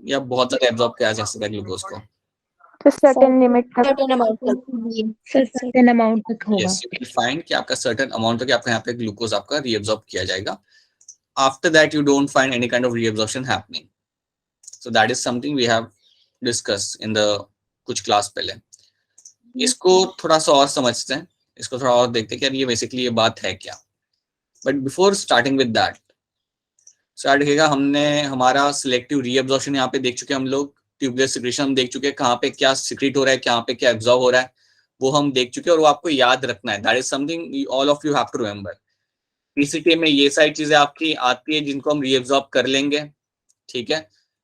या बहुत ज्यादा एब्जॉर्ब किया जा सकता है ग्लूकोज को? तो सर्टेन लिमिट तक, सर्टेन अमाउंट तक, सर्टेन अमाउंट तक होगा। यस, यू विल फाइंड कि आपका सर्टेन अमाउंट तक आपका यहाँ पे ग्लूकोज आपका रीअब्जॉर्ब किया जाएगा. After that you don't find any kind of reabsorption happening. So that is something we have discuss in the कुछ क्लास पहले. इसको थोड़ा सा और समझते हैं, इसको थोड़ा और देखते हैं कि यार ये बेसिकली ये बात है क्या. But before starting with that, start किया हमने हमारा सिलेक्टिव रीअब्जॉर्प्शन यहाँ पे देख चुके हैं हम लोग. ट्यूबुलर सिक्रीशन हम देख चुके हैं, कहाँ पे क्या सिक्रीट हो रहा है, कहाँ पे क्या एब्जॉर्ब हो रहा है, वो हम देख चुके हैं और वो आपको याद रखना है. That is something all of you have to remember. PCT में ये सारी चीजें आपकी आती है जिनको हम रीअब्जॉर्ब कर लेंगे. ठीक है.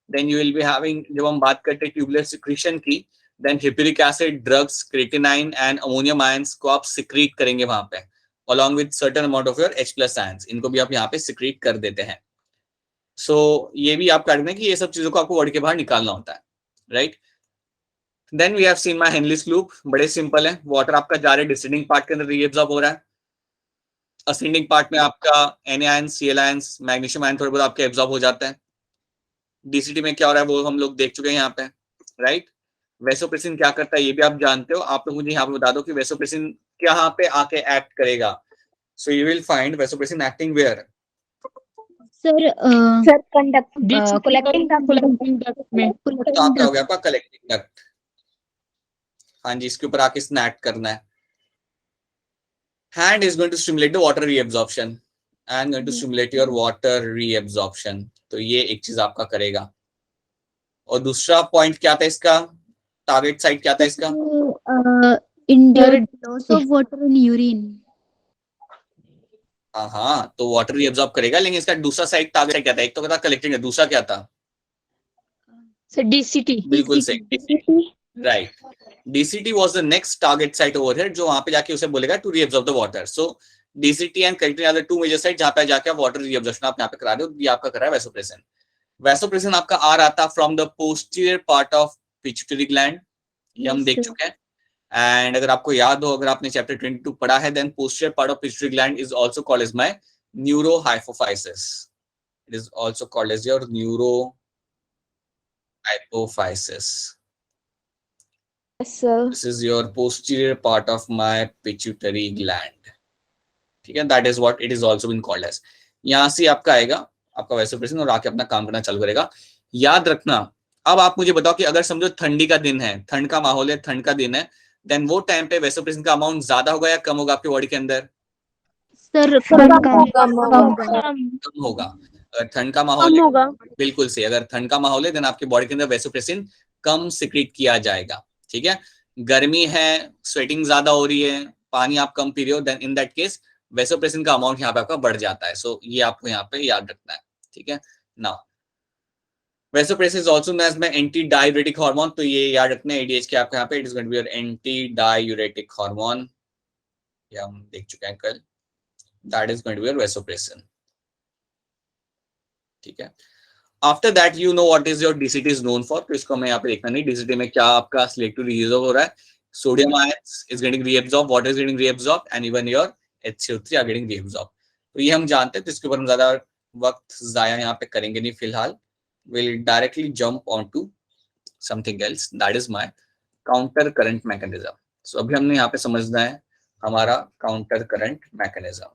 Then you will be having, जब हम बात करते हैं ट्यूबुलर सिक्रीशन की, then hippuric acid, drugs, creatinine and ammonium ions को आप सिक्रीट करेंगे वहां पे, along with certain amount of your H+ ions. इनको भी आप यहाँ पे सिक्रीट कर देते हैं. सो ये भी आप करना है कि ये सब चीजों को आपको वर्ड के बाहर निकालना होता है, right. Then we have seen my Henle's loop. बड़े सिंपल है. वाटर आपका जा रहा है, डिसेंडिंग पार्ट के अंदर रीअब्सॉर्ब हो रहा है. असेंडिंग पार्ट में आपका Na ions, Cl ions, magnesium ion थोड़े बहुत आपके एब्जॉर्ब हो जाते हैं. डीसीटी में क्या हो रहा है वो हम लोग देख चुके हैं यहाँ पे, राइट. वेसोप्रेसिन क्या करता है ये भी आप जानते हो. आप लोग मुझे यहाँ पे बता दो कि वेसोप्रेसिन कहाँ पे आके एक्ट करेगा. So you will find vasopressin acting where. Sir conduct, collecting duct में, तो आपका हो गया आपका कलेक्टिंग डक्ट. हाँ जी, इसके ऊपर आके स्नैप करना है. hand is going to stimulate the water reabsorption and going to stimulate your water reabsorption. तो ये एक चीज आपका करेगा. और दूसरा पॉइंट क्या था इसका, टारगेट साइट क्या था इसका? Loss of water in urine. हाँ, तो वाटर रीअब्सॉर्ब करेगा, लेकिन इसका दूसरा साइड टारगेट क्या था? एक तो था कलेक्टिंग, दूसरा क्या था? Sir DCT. बिल्कुल सही, right. DCT was the next target site over here, जो वहां पे जाके उसे बोलेगा to reabsorb the water. So DCT and collecting are the two major sites जहां पे जाके आप वाटर reabsorption आप यहाँ पे करा रहे हो. ये आपका कर रहा है वैसोप्रेसिन. वैसोप्रेसिन आपका आ रहा था from the posterior part of pituitary gland, ये हम देख चुके हैं. एंड अगर आपको याद हो, अगर आपने चैप्टर 22 पढ़ा है, then posterior part of pituitary gland is also called as my neurohypophysis. It is also called as your neurohypophysis. Yes, sir. This is your posterior part of my pituitary gland. ठीक है, that is what it is also been called as. यहाँ से आपका आएगा आपका vasopressin और आके अपना काम करना चालू करेगा. याद रखना. अब आप मुझे बताओ कि अगर समझो ठंडी का दिन है, ठंड का माहौल है, ठंड का दिन है, देन वो टाइम पे वैसोप्रेसिन का अमाउंट ज्यादा होगा या कम होगा आपके बॉडी के अंदर? सर कम होगा. अगर ठंड का माहौल है, बिल्कुल सही, अगर ठंड का माहौल है देन आपके बॉडी के अंदर वैसोप्रेसिन कम सिक्रीट किया जाएगा. ठीक है. गर्मी है, स्वेटिंग ज्यादा हो रही है, पानी आप कम पी रहे हो, then in that case vasopressin का अमाउंट यहाँ पे आपका बढ़ जाता है. सो ये आपको यहाँ पे याद रखना है. ठीक है. Now vasopressin is also known as my anti diuretic hormone. तो ये याद रखना है एडीएच के आपके यहाँ पे, it is going to be your anti diuretic hormone. ये हम देख चुके हैं कल. That is going to be your vasopressin. ठीक है. After that you know what is your DCT is known for. तो इसको हमें यहाँ पे देखना नहीं. डीसीटी में क्या आपका सिलेक्टिव रीअब्सॉर्ब हो रहा है. Sodium ions is getting reabsorb, water is getting reabsorb and even your HCO3 are getting reabsorb. तो ये हम जानते हैं, तो इसके ऊपर हम ज्यादा वक्त जाया यहाँ पे करेंगे नहीं फिलहाल. Will directly jump on to something else, that is my counter current mechanism. So अभी हमने यहाँ पे समझना है हमारा काउंटर करंट मैकेनिज्म.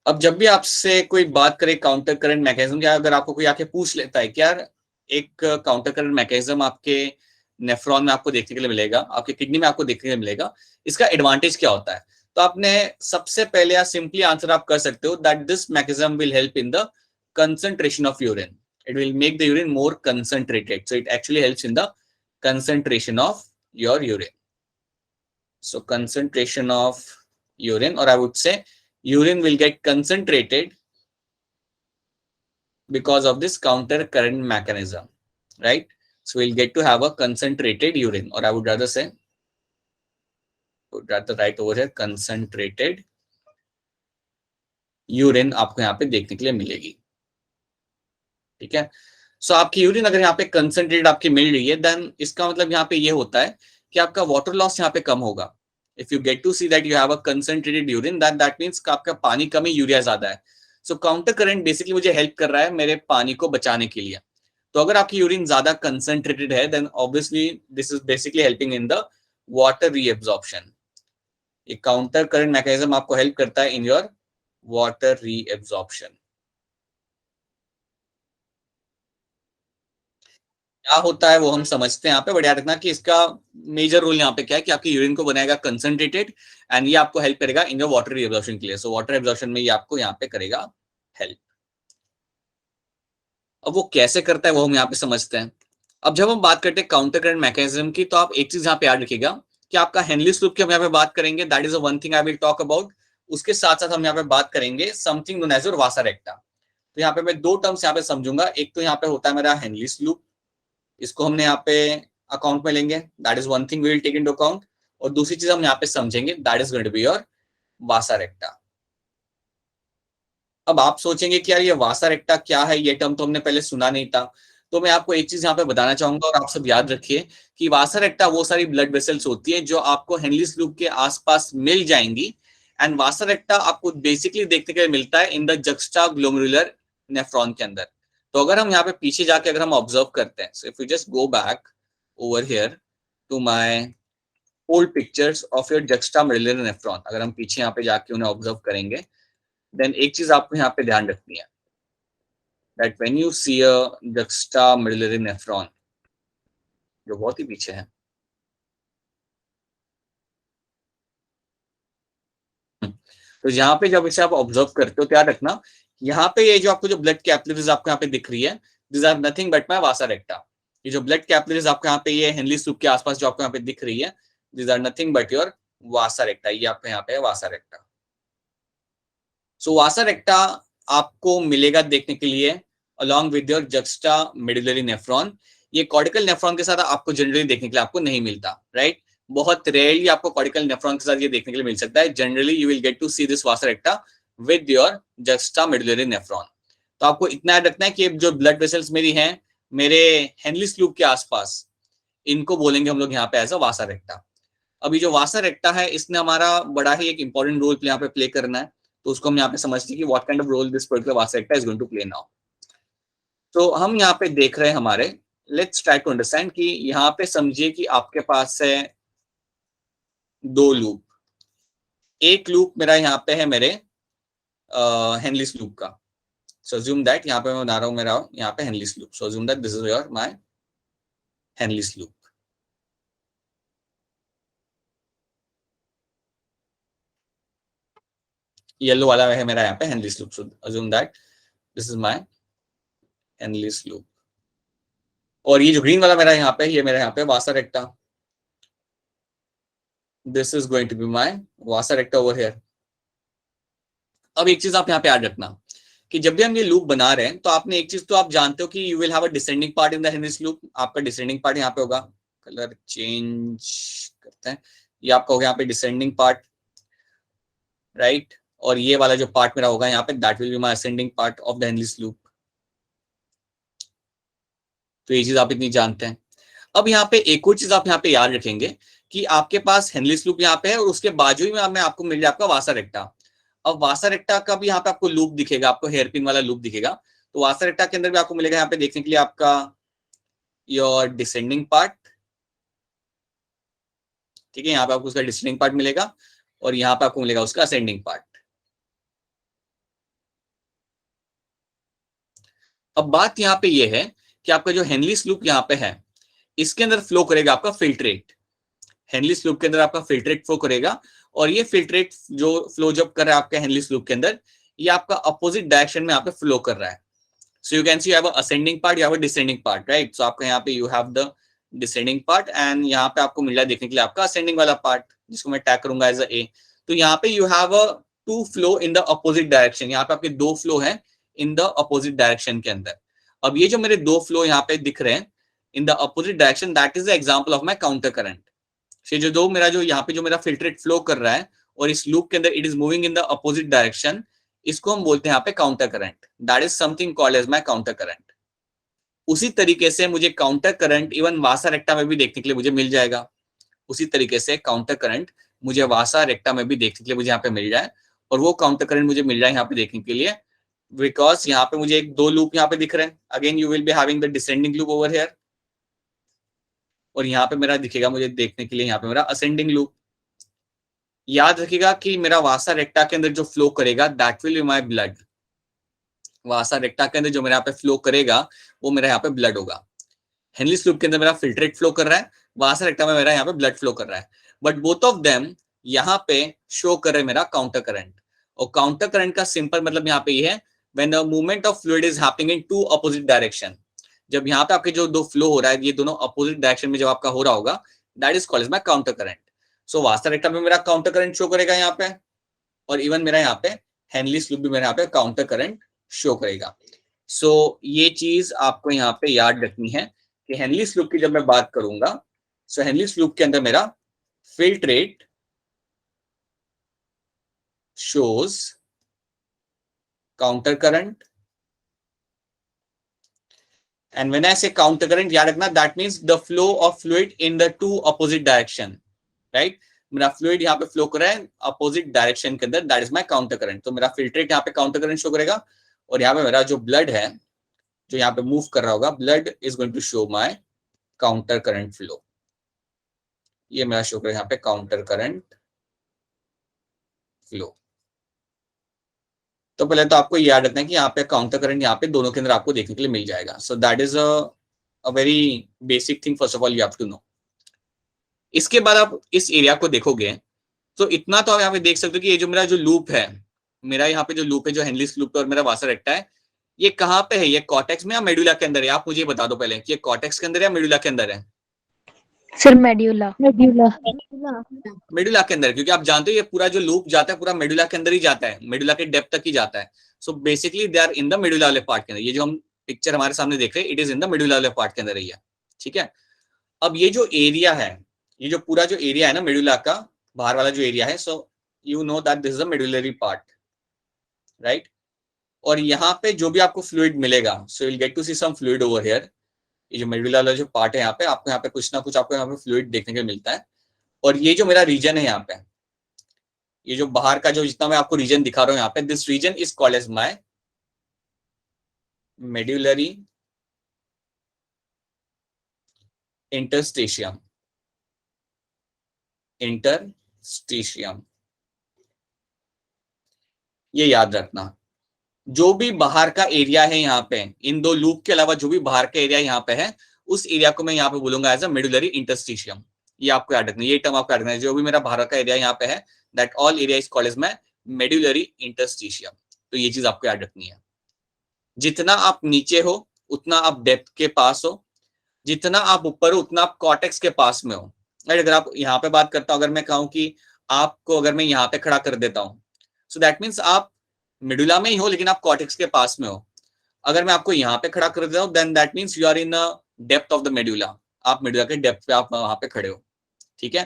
अब जब भी आपसे कोई बात करे काउंटर करंट मैकेनिज्म, या अगर आपको कोई आके पूछ लेता है कि यार एक काउंटर करंट मैकेनिज्म आपके नेफ्रॉन में आपको देखने के लिए मिलेगा, आपके किडनी में आपको देखने के लिए मिलेगा, इसका एडवांटेज क्या होता है? तो आपने सबसे पहले या सिंपली आंसर आप कर सकते हो that this mechanism will help in the concentration of urine. It will make the urine more concentrated. So it actually helps in the concentration of your urine. So concentration of urine, or I would say urine will get concentrated because of this counter current mechanism, right? So we'll get to have a concentrated urine, or I would rather say, would rather write over here concentrated urine आपको यहाँ पे देखने के लिए मिलेगी. ठीक है. सो आपकी यूरिन अगर यहाँ पे कंसंट्रेटेड आपकी मिल रही है, देन इसका मतलब यहाँ पे ये होता है कि आपका वाटर लॉस यहाँ पे कम होगा. If you get to see that you have a concentrated urine, that means कि आपका पानी कम है, यूरिया ज्यादा है. So counter current basically मुझे हेल्प कर रहा है मेरे पानी को बचाने के लिए. तो अगर आपकी यूरिन ज्यादा कंसंट्रेटेड है, then obviously this is basically helping in the water reabsorption. ये काउंटर करंट मैकेनिज्म आपको हेल्प करता है इन योर वाटर रीएब्जॉर्प्शन. क्या होता है वो हम समझते हैं यहाँ पे, बट याद रखना कि इसका मेजर रोल यहाँ पे क्या है कि आपकी यूरिन को बनाएगा कंसंट्रेटेड, एंड ये आपको हेल्प करेगा इन योर वाटर रीएब्जॉर्प्शन के लिए. सो वाटर एब्जॉर्प्शन में ये आपको यहाँ पे करेगा हेल्प. अब वो कैसे करता है वो हम यहाँ पे समझते हैं. अब जब हम बात करते हैं काउंटर करंट मैकेनिज्म की, तो आप एक चीज यहाँ पे याद रखिएगा कि आपका हेनलीज लूप की हम यहाँ पे बात करेंगे. That is one thing I will talk about. उसके साथ साथ हम यहाँ पे बात करेंगे something known as your vasa recta. तो यहाँ पे मैं दो टर्म्स यहाँ पे समझूंगा. एक तो यहाँ पे होता है मेरा हेनलीज लूप, इसको हमने यहाँ पे अकाउंट में लेंगे, that is one thing we will take into account. और दूसरी चीज हम यहाँ पे समझेंगे, that is going to be your vasa recta. अब आप सोचेंगे कि यार ये वासा रेक्टा क्या है, ये टर्म तो हमने पहले सुना नहीं था. तो मैं आपको एक चीज यहाँ पे बताना चाहूंगा, और आप सब याद रखिए कि वासा रेक्टा वो सारी ब्लड वेसल्स होती है जो आपको हेनलीज लूप के आसपास मिल जाएंगी. एंड वासा रेक्टा आपको बेसिकली देखने के लिए मिलता है in the juxta glomerular nephron के अंदर. तो अगर हम यहाँ पे पीछे जाके अगर हम ऑब्जर्व करते हैं, so if you just go back over here to my old pictures of your juxtamedullary nephron, अगर हम पीछे यहाँ पे जाके उन्हें ऑब्जर्व करेंगे, देन एक चीज आपको यहाँ पे ध्यान रखनी है, that when you see a juxtamedullary nephron, जो बहुत ही पीछे है, तो यहाँ पे जब इसे आप ऑब्जर्व करते हो तो याद रखना यहाँ पे ये जो आपको जो ब्लड कैपिलरीज आपको यहाँ पे दिख रही है, this are nothing but my vasa recta. ये जो ब्लड कैपिलरीज आपको यहाँ पे ये हेनलीज लूप के आसपास जो आपको यहाँ पे दिख रही है, this are nothing but your vasa recta. ये आपको यहाँ पे है वासा रेक्टा. सो वासा रेक्टा आपको मिलेगा देखने के लिए along with your juxtamedullary nephron. ये कॉर्टिकल नेफ्रॉन के साथ आपको जनरली देखने के लिए आपको नहीं मिलता, राइट? बहुत रेयरली आपको कॉर्टिकल नेफ्रॉन के साथ ये देखने के लिए मिल सकता है. Generally you will get to see this vasa recta with your juxtamedullary nephron. तो आपको इतना याद रखना है कि जो ब्लड वेसल्स मेरी हैं मेरे हेनलीज लूप के आसपास, इनको बोलेंगे हम लोग यहाँ पे एज अ वासा रेक्टा. अभी जो वासा रेक्टा है इसने हमारा बड़ा ही एक इंपॉर्टेंट रोल यहाँ पे प्ले करना है. तो उसको हम यहाँ पे समझते हैं कि what kind of role this particular vasa recta is going to play now. तो हम यहाँ पे देख रहे हैं हमारे, लेट्स ट्राई टू अंडरस्टैंड कि यहाँ पे समझिए कि आपके पास है दो लूप. एक लूप मेरा यहाँ पे है मेरे हेनलीज लूप का. सो अज्यूम दैट यहाँ पे मैं बना रहा हूँ मेरा यहाँ पे Henle's loop. So assume that this is your my Henle's loop. Yellow वाला है मेरा यहाँ पे Henle's loop. So assume that this is my Henle's loop. और ये जो ग्रीन वाला मेरा यहाँ पे, ये मेरा यहाँ पे vasa recta. This is going to be my vasa recta over here. अब एक चीज आप यहाँ पे याद रखना कि जब भी हम ये लूप बना रहे हैं तो आपने एक चीज तो आप जानते हो कि you will have a descending part in the Henle's loop. आपका डिसेंडिंग पार्ट यहाँ पे होगा. कलर चेंज करते हैं. ये आपका होगा यहाँ पे डिसेंडिंग पार्ट, राइट? और ये वाला जो पार्ट मेरा होगा यहाँ पे, that will be my ascending part of the Henle's loop. तो ये चीज आप इतनी जानते हैं. अब यहाँ पे एक और चीज आप यहाँ पे याद रखेंगे कि आपके पास हेनलीज लूप यहाँ पे है और उसके बाजू में आपको मिल जाए आपका वासा रेक्टा. अब वासा रेक्टा का भी यहाँ पे आपको लूप दिखेगा, आपको हेयरपिन वाला लूप दिखेगा. तो वासा रेक्टा के अंदर भी आपको मिलेगा यहाँ पे देखने के लिए आपका योर डिसेंडिंग पार्ट. ठीक है, यहाँ पे आपको उसका डिसेंडिंग पार्ट मिलेगा और यहाँ पे आपको मिलेगा उसका असेंडिंग पार्ट. अब बात यहाँ पे ये है कि आपका जो हेनलीज लूप यहाँ पे है इसके अंदर फ्लो करेगा आपका फिल्ट्रेट. हेनलीज लूप के अंदर आपका फिल्ट्रेट फ्लो करेगा और ये फिल्ट्रेट जो फ्लो जब कर रहा है आपका हेनलीज लूप के अंदर, ये आपका अपोजिट डायरेक्शन में यहाँ पे फ्लो कर रहा है. So you can see you have a ascending part, you have a descending part, right? So आपका यहाँ पे you have the descending part and यहाँ पे आपको मिल रहा है देखने के लिए आपका असेंडिंग वाला पार्ट, जिसको मैं टैग करूंगा एज अ ए. तो यहाँ पे you have a to flow in the opposite direction. यहाँ पे आपके दो फ्लो है इन द अपोजिट डायरेक्शन के अंदर. अब ये जो मेरे दो फ्लो यहाँ पे दिख रहे हैं इन the opposite direction, that is the example of my counter current. जो दो मेरा जो यहाँ पे जो मेरा फिल्ट्रेट फ्लो कर रहा है और इस लूप के अंदर it is moving in the opposite direction, इसको हम बोलते हैं यहाँ पे counter current. That is something called as my counter current. उसी तरीके से मुझे counter current even vasa recta में भी देखने के लिए मुझे मिल जाएगा. उसी तरीके से काउंटर करंट मुझे वासा रेक्टा में भी देखने के लिए मुझे यहाँ पे मिल जाए, और वो काउंटर करंट मुझे मिल रहा है यहाँ पे देखने के लिए बिकॉज यहाँ पे मुझे एक 2 लूप यहाँ पे दिख रहे हैं. Again you will be having the descending loop over here, और यहाँ पे मेरा दिखेगा मुझे देखने के लिए यहाँ पे मेरा असेंडिंग लूप. याद रखिएगा कि मेरा वासा रेक्टा के अंदर जो फ्लो करेगा that will be my blood. वासा रेक्टा के अंदर जो मेरा यहाँ पे फ्लो करेगा वो मेरा यहाँ पे ब्लड होगा. हेनलीस लूप के अंदर मेरा फिल्ट्रेट फ्लो कर रहा है, वासा रेक्टा में मेरा यहाँ पे ब्लड फ्लो कर रहा है. बट बोथ ऑफ देम यहाँ पे शो कर रहे हैं मेरा काउंटर करंट. और काउंटर करंट का सिंपल मतलब यहाँ पे ये है when the movement of fluid is happening in 2 opposite direction. जब यहाँ पे आपके जो 2 फ्लो हो रहा है ये दोनों अपोजिट डायरेक्शन में जब आपका हो रहा होगा that is called as my counter current. So vasa recta में मेरा काउंटर करंट शो करेगा यहाँ पे, और इवन मेरा यहाँ पे हेनलीस लूप भी मेरा यहाँ पे काउंटर करंट शो करेगा. सो ये चीज आपको यहाँ पे याद रखनी है कि हेनलीस लूप की जब मैं बात करूंगा, सो हेनलीस लूप के अंदर मेरा filtrate shows counter current, and when I say counter current याद रखना that means the flow of fluid in the 2 opposite direction, right? मेरा फ्लूइड यहाँ पे फ्लो कर रहा है अपोजिट डायरेक्शन के अंदर, that is my counter current. तो मेरा फिल्ट्रेट यहाँ पे काउंटर करंट शो करेगा, और यहाँ पे मेरा जो ब्लड है जो यहाँ पे मूव कर रहा होगा blood is going to show my counter current flow. ये मेरा शो करेगा यहाँ पे काउंटर करंट फ्लो. तो पहले तो आपको याद रखना है कि यहाँ पे काउंटर करंट यहाँ पे दोनों के अंदर आपको देखने के लिए मिल जाएगा. So that is a very basic thing first of all you have to know. इसके बाद आप इस एरिया को देखोगे तो इतना तो आप यहाँ पे देख सकते हो कि ये जो मेरा जो लूप है, मेरा यहाँ पे जो लूप है जो हेनलीस लूप है और मेरा वासा रेक्टा है, ये कहाँ पे है? ये कॉर्टेक्स में या मेडुला के अंदर है? आप मुझे बता दो पहले कि ये कॉर्टेक्स के अंदर है या मेडुला के अंदर है? Sir medulla. मेडुला के अंदर, क्योंकि आप जानते हो ये पूरा जो लूप जाता है पूरा मेडुला के अंदर ही जाता है, मेडुला के डेप्थ तक ही जाता है. So basically they are in the medulla वाले पार्ट के अंदर. ये जो हम पिक्चर हमारे सामने देख रहे हैं it is in the medulla वाले पार्ट के अंदर ही है. ठीक है. अब ये जो एरिया है, ये जो पूरा जो एरिया है ना मेडुला का बाहर वाला जो एरिया है, so you know that this is the medullary part, right? और यहाँ पे जो भी आपको फ्लूइड मिलेगा, so will get to see some fluid over here. ये जो मेडुला वाला जो पार्ट है यहाँ पे आपको यहाँ पे कुछ ना कुछ आपको यहाँ पे फ्लूइड देखने को मिलता है. और ये जो मेरा रीजन है यहाँ पे, ये जो बाहर का जो जितना मैं आपको रीजन दिखा रहा हूँ यहाँ पे, this region is called as my medullary interstitium. Interstitium, ये याद रखना. जो भी बाहर का एरिया है यहाँ पे, इन 2 लूप के अलावा जो भी बाहर का एरिया यहाँ पे है, उस एरिया को मैं यहाँ पे बोलूंगा एज अ मेडुलरी इंटरस्टिशियम. ये आपको याद रखना है, ये टर्म आपको याद रखना है. जो भी मेरा बाहर का एरिया यहाँ पे है that all area is called as my medullary interstitium. तो ये चीज आपको याद रखनी है. जितना आप नीचे हो उतना आप डेप्थ के पास हो, जितना आप ऊपर हो उतना आप कॉर्टेक्स के पास में हो. अगर आप यहाँ पे बात करता हूँ, अगर मैं कहूँ कि आपको अगर मैं यहाँ पे खड़ा कर देता हूँ, सो दैट मीन्स आप मेडुला में ही हो लेकिन आप कॉर्टेक्स के पास में हो. अगर मैं आपको यहाँ पे खड़ा कर देता हूँ then that means you are in depth of the medulla. आप मेडुला के डेप्थ पे आप वहां पे खड़े हो. ठीक है.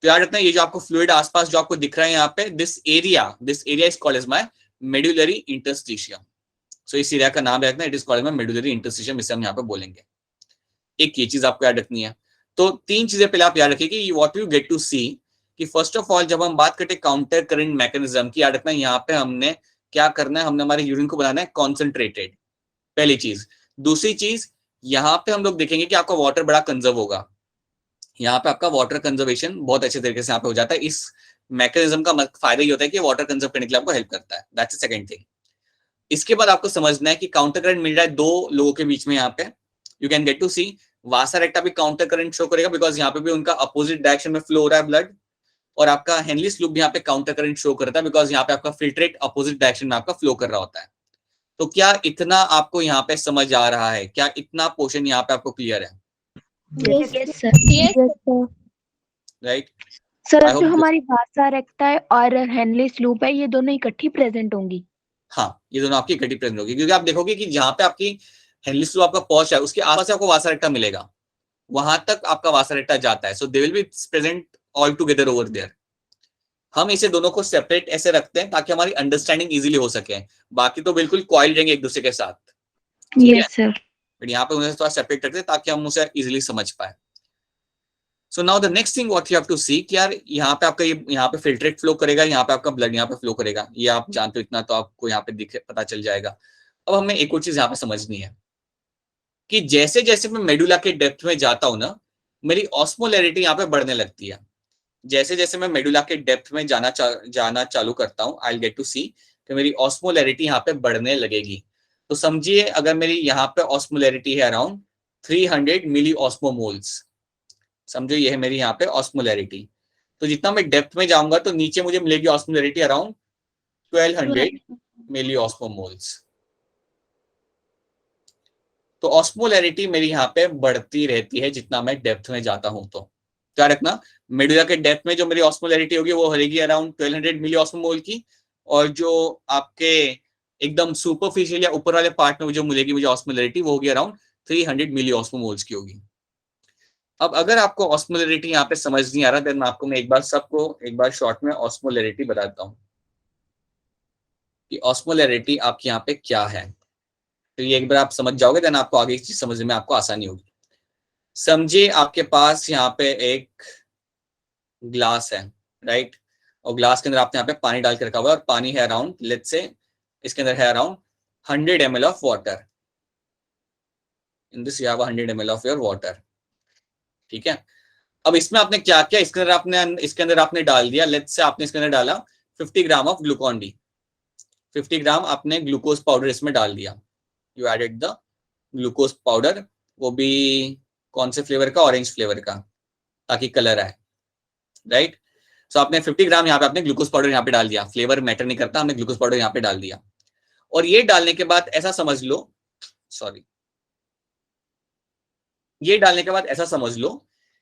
तो याद रखना ये जो आपको फ्लूइड आसपास जो आपको दिख रहा है यहाँ पे, this area is called as my medullary interstitium. So इस एरिया का नाम रखना, it is called as my medullary interstitium. इसे हम यहाँ पे बोलेंगे. एक ये चीज आपको याद रखनी है. तो 3 चीजें पहले आप याद रखिए कि what you get to see कि फर्स्ट ऑफ ऑल जब हम बात करते हैं काउंटर करंट मैकेनिज्म की, याद रखना यहाँ पे हमने क्या करना है, हमने हमारे यूरिन को बनाना है कॉन्सेंट्रेटेड, पहली चीज. दूसरी चीज यहाँ पे हम लोग देखेंगे कि आपका वाटर बड़ा कंजर्व होगा. यहाँ पे आपका वाटर कंजर्वेशन बहुत अच्छे तरीके से यहाँ पे हो जाता है. इस मैकेनिज्म का फायदा ये होता है कि वाटर कंजर्व करने के लिए आपको हेल्प करता है. That's the second thing. इसके बाद आपको समझना है कि काउंटर करंट मिल रहा है 2 लोगों के बीच में. यहाँ पे you can get to see vasa recta भी काउंटर करंट शो करेगा बिकॉज यहाँ पे भी उनका अपोजिट डायरेक्शन में फ्लो हो रहा है ब्लड. और आपका हेनलीस लूप भी यहाँ पे काउंटर करंट शो करता है बिकॉज यहाँ पे आपका फिल्ट्रेट अपोजिट डायरेक्शन में आपका फ्लो कर रहा होता है. तो क्या इतना आपको यहाँ पे समझ आ रहा है? क्या इतना पोर्शन यहाँ पे आपको क्लियर है? Yes, sir. Right. Sir I hope जो this- हमारी वासा रेक्टा है और हेनलीस लूप है ये दोनों इकट्ठी प्रेजेंट होंगी. हाँ, ये दोनों आपकी इकट्ठी प्रेजेंट होगी क्योंकि आप देखोगे कि जहां पे आपकी हेनलीस लूप आपका पहुंच है उसके आसपास आपको वासा रेक्टा मिलेगा, वहां तक आपका वासा रेक्टा जाता है. So they will be present all together over there. हम इसे दोनों को सेपरेट ऐसे रखते हैं ताकि हमारी अंडरस्टैंडिंग इजीली हो सके. बाकी तो बिल्कुल कॉइल रहेंगे एक दूसरे के साथ. Yes sir. बट यहाँ पे उन्हें थोड़ा सेपरेट रखते हैं ताकि हम उसे इजीली समझ पाए. So now the next thing what you have to see कि यार यहाँ पे आपका ये यहाँ पे फिल्ट्रेट फ्लो करेगा, यहाँ पे आपका ब्लड यहाँ पे फ्लो करेगा, ये आप जानते हो, इतना तो आपको यहाँ पे दिखे पता चल जाएगा। अब हमें एक और चीज यहाँ पे समझनी है कि जैसे जैसे मैं मेडुला के डेप्थ में जाता हूं ना, मेरी ऑस्मोलैरिटी यहाँ पे बढ़ने लगती है। जैसे जैसे मैं मेडुला के डेप्थ में जाना चालू करता हूँ, I will get to see कि मेरी ऑस्मोलैरिटी यहाँ पे बढ़ने लगेगी। तो समझिए अगर मेरी यहाँ पे ऑस्मोलैरिटी है अराउंड 300 मिली ऑस्मोमोल्स, समझो ये है मेरी यहाँ पे ऑस्मोलैरिटी। तो जितना मैं डेप्थ में जाऊंगा तो नीचे मुझे मिलेगी ऑस्मोलैरिटी अराउंड 1200 मिली ऑस्मोमोल्स। तो ऑस्मोलैरिटी मेरी यहाँ पे बढ़ती रहती है जितना मैं डेप्थ में जाता हूं। तो क्या रखना, मेडुला के डेप्थ में जो मेरी ऑस्मोलैरिटी होगी वो रहेगी अराउंड 1200 मिली ऑस्मोमोल की, और जो आपके एकदम सुपरफिशियल या ऊपर वाले पार्ट में जो मिलेगी मुझे ऑस्मोलैरिटी वो होगी अराउंड 300 मिली ऑस्मोमोल्स की होगी। अब अगर आपको ऑस्मोलैरिटी यहाँ पे समझ नहीं आ रहा, देन मैं एक बार शॉर्ट में ऑस्मोलैरिटी बताता हूँ कि ऑस्मोलैरिटी आपकी यहाँ पे क्या है। तो ये एक बार आप समझ जाओगे देन आपको आगे चीज समझने में आपको आसानी होगी। समझिए आपके पास यहाँ पे एक ग्लास है, राइट, और ग्लास के अंदर आपने यहाँ पे पानी डाल के रखा हुआ है और पानी है अराउंड, लेट्स से इसके अंदर है around 100 ml of water. In this you have 100 ml of your water, ठीक है। अब इसमें आपने क्या किया, इसके अंदर आपने डाल दिया, लेट्स से आपने इसके अंदर डाला 50 gram of Glucon D, 50 gram आपने ग्लूकोज पाउडर इसमें डाल दिया। You added the glucose powder, वो भी कौन से फ्लेवर का, ऑरेंज फ्लेवर का, ताकि कलर आए, राइट। सो आपने 50 ग्राम यहाँ पे आपने ग्लूकोज पाउडर यहाँ पे डाल दिया, फ्लेवर मैटर नहीं करता, हमने ग्लूकोज पाउडर यहाँ पे डाल दिया। और ये डालने के बाद ऐसा समझ लो, ये डालने के बाद ऐसा समझ लो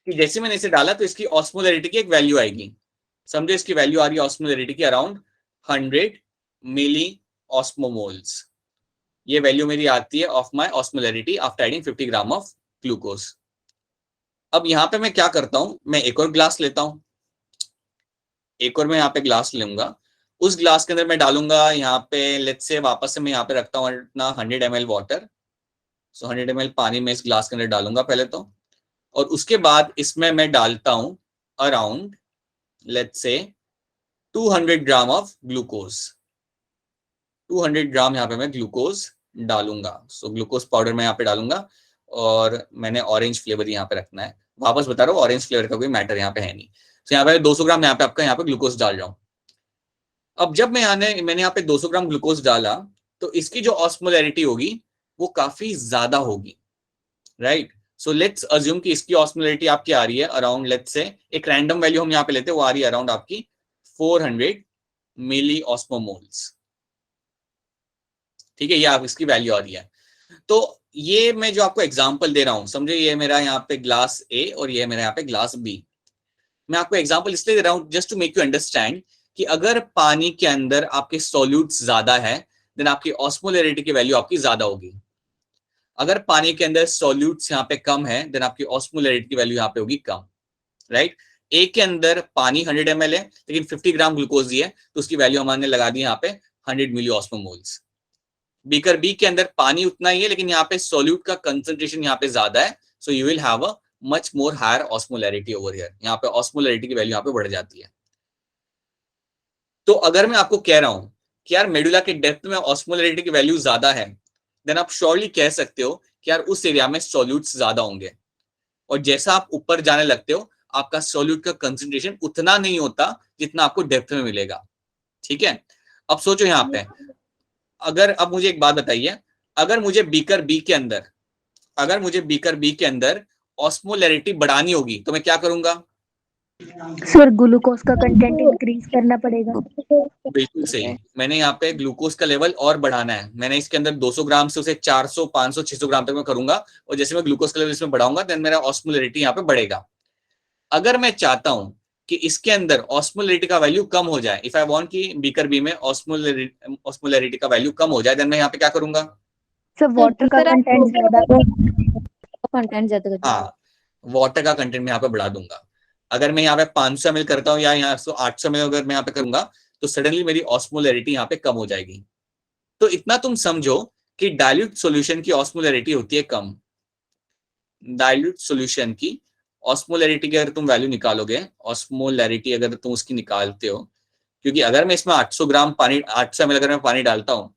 कि जैसे मैंने इसे डाला तो इसकी ऑस्मोलैरिटी की एक वैल्यू आएगी। समझो इसकी वैल्यू आ रही है ऑस्मोलैरिटी की अराउंड 100 मिली ऑस्मोमोल्स। ये वैल्यू मेरी आती है of my osmolarity after adding 50 gram of glucose. अब यहाँ पे मैं क्या करता हूं, मैं एक और ग्लास लेता हूं, एक और मैं यहाँ पे ग्लास लूंगा, उस ग्लास के अंदर मैं डालूंगा यहाँ पे, लेट्स से वापस से मैं यहाँ पे रखता हूँ अपना 100 ml वाटर। सो 100 ml पानी में इस ग्लास के अंदर डालूंगा पहले तो, और उसके बाद इसमें मैं डालता हूं around let's say 200 gram of glucose. 200 ग्राम यहाँ पे मैं ग्लूकोज डालूंगा। सो ग्लूकोज पाउडर मैं यहाँ पे डालूंगा, और मैंने ऑरेंज फ्लेवर यहाँ पे रखना है। वापस बता रहा हूँ ऑरेंज फ्लेवर का कोई मैटर यहाँ पे है नहीं। तो यहाँ पे 200 ग्राम यहाँ पे आपका यहाँ पे ग्लूकोज डाल रहा हूँ। अब जब मैंने यहाँ पे 200 ग्राम ग्लूकोज डाला तो इसकी जो ऑस्मोलैरिटी होगी वो काफी ज्यादा होगी, राइट। सो लेट्स अज्यूम कि इसकी ऑस्मोलैरिटी आपकी आ रही है अराउंड, लेट्स से एक रैंडम वैल्यू हम यहाँ पे लेते हैं, वो आ रही है अराउंड आपकी 400 मिली ऑस्मोमोल्स, ठीक है, ये आप इसकी वैल्यू आ रही है। तो ये मैं जो आपको एग्जांपल दे रहा हूं, समझे ये मेरा यहाँ पे ग्लास ए और ये मेरा यहाँ पे ग्लास बी। मैं आपको एग्जांपल इसलिए दे रहा हूं just to make you understand कि अगर पानी के अंदर आपके सॉल्यूट्स ज्यादा है देन आपकी ऑस्मोलैरिटी की वैल्यू आपकी ज्यादा होगी। अगर पानी के अंदर सॉल्यूट्स यहाँ पे कम है देन आपकी ऑस्मोलैरिटी की वैल्यू यहाँ पे होगी कम, राइट। ए के अंदर पानी 100 ml है लेकिन 50 ग्राम ग्लूकोज दी है तो उसकी वैल्यू हमने लगा दी यहाँ पे 100 मिली ऑस्मोमोल्स। बीकर बी के अंदर पानी उतना ही है लेकिन यहाँ पे सॉल्यूट का कंसंट्रेशन यहाँ पे ज्यादा है, so you will have a much more higher osmolarity over here. यहाँ पे ऑस्मोलैरिटी की वैल्यू यहाँ पे बढ़ जाती है। तो अगर मैं आपको कह रहा हूं कि यार मेडुला के डेप्थ में ऑस्मोलैरिटी की वैल्यू ज्यादा है, देन आप श्योरली कह सकते हो कि यार उस एरिया में सॉल्यूट्स ज्यादा होंगे, और जैसा आप ऊपर जाने लगते हो आपका सॉल्यूट का कंसंट्रेशन उतना नहीं होता जितना आपको डेप्थ में मिलेगा, ठीक है। अब सोचो यहाँ पे, अगर अब मुझे एक बात बताइए, अगर मुझे बीकर बी के अंदर ऑस्मोलैरिटी बढ़ानी होगी तो मैं क्या करूंगा? सर ग्लूकोज का कंटेंट इंक्रीज करना पड़ेगा। बिल्कुल सही, मैंने यहाँ पे ग्लूकोज का लेवल और बढ़ाना है। मैंने इसके अंदर 200 ग्राम से उसे 400, 500, 600 ग्राम तक मैं करूंगा, और जैसे मैं ग्लूकोज का लेवल इसमें बढ़ाऊंगा देन मेरा ऑस्मोलैरिटी यहाँ पे बढ़ेगा। अगर मैं चाहता हूं कि इसके अंदर ऑस्मोलैरिटी का वैल्यू कम हो जाए, इफ आई वांट कि बीकर बी में ऑस्मोलैरिटी का वैल्यू कम हो जाए, देन मैं यहाँ पे क्या करूंगा? सर वाटर का कंटेंट ज्यादा हाँ, वाटर का कंटेंट मैं यहाँ पे बढ़ा दूंगा। अगर मैं यहाँ पे 500 ml करता हूँ या यहाँ 800 ml अगर मैं यहाँ पे करूंगा तो सडनली मेरी ऑस्मोलैरिटी यहाँ पे कम हो जाएगी। तो इतना तुम समझो कि डाइल्यूट सॉल्यूशन की ऑस्मोलैरिटी होती है कम, डाइल्यूट सॉल्यूशन की ऑस्मोलैरिटी की अगर तुम वैल्यू निकालोगे, ऑस्मोलैरिटी अगर तुम उसकी निकालते हो, क्योंकि अगर मैं इसमें 800 ग्राम पानी, 800 ml अगर मैं पानी डालता हूँ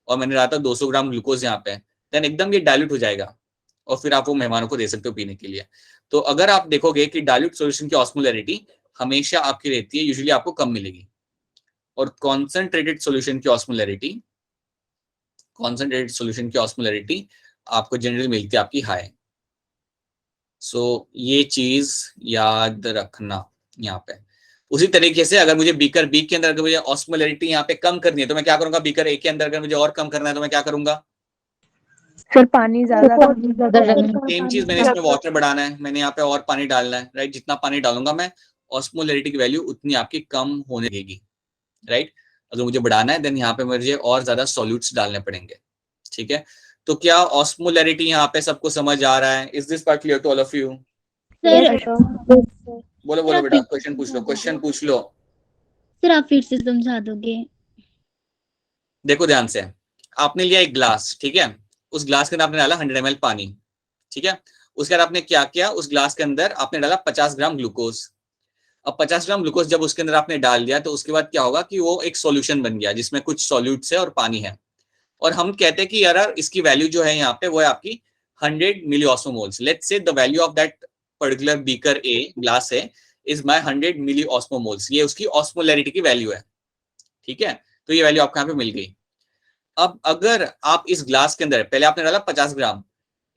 और मैंने डाला था 200 ग्राम ग्लूकोज यहाँ पे, देन एकदम ये डाइल्यूट हो जाएगा और फिर आप वो मेहमानों को दे सकते हो पीने के लिए। तो अगर आप देखोगे कि डाइल्यूट सॉल्यूशन की ऑस्मोलैरिटी हमेशा आपकी रहती है, यूजुअली आपको कम मिलेगी, और कॉन्सेंट्रेटेड सॉल्यूशन की ऑस्मोलैरिटी आपको जनरली मिलती है आपकी हाई। सो ये चीज याद रखना यहाँ पे। उसी तरीके से अगर मुझे बीकर बी के अंदर अगर मुझे ऑस्मोलैरिटी यहाँ पे कम करनी है तो मैं क्या करूंगा, बीकर ए के अंदर अगर मुझे और कम करना है तो मैं क्या करूंगा, सर पानी ज्यादा सेम चीज मैंने इसमें वाटर बढ़ाना है, मैंने यहाँ पे और पानी डालना है, राइट। जितना पानी डालूंगा मैं, ऑस्मोलैरिटी की वैल्यू उतनी आपकी कम होने लगेगी, राइट। अगर मुझे बढ़ाना है देन यहाँ पे मुझे और ज्यादा सॉल्यूट्स डालने पड़ेंगे, ठीक है। तो क्या ऑस्मोलैरिटी यहाँ पे सबको समझ आ रहा है? Is this part clear to all of you? बोलो बोलो बेटा, क्वेश्चन पूछ लो। सर आप फिर से समझा दोगे? देखो ध्यान से, आपने लिया एक ग्लास, ठीक है, उस ग्लास के अंदर आपने डाला 100 ml पानी, ठीक है। उसके बाद आपने क्या किया, उस ग्लास के अंदर आपने डाला 50 ग्राम ग्लूकोज। अब 50 ग्राम ग्लूकोज जब उसके अंदर आपने डाल दिया तो उसके बाद क्या होगा कि वो एक सॉल्यूशन बन गया जिसमें कुछ सॉल्यूट्स है और पानी है, और हम कहते हैं कि यार इसकी वैल्यू जो है यहाँ पे वो है आपकी 100 milli osmoles. Let's say the value of that particular beaker a glass है इज माय 100 मिली ऑस्मोमोल्स, ये उसकी ऑस्मोलैरिटी की वैल्यू है, ठीक है। तो ये वैल्यू आपको यहाँ पे मिल गई। अब अगर आप इस ग्लास के अंदर पहले आपने डाला 50 ग्राम,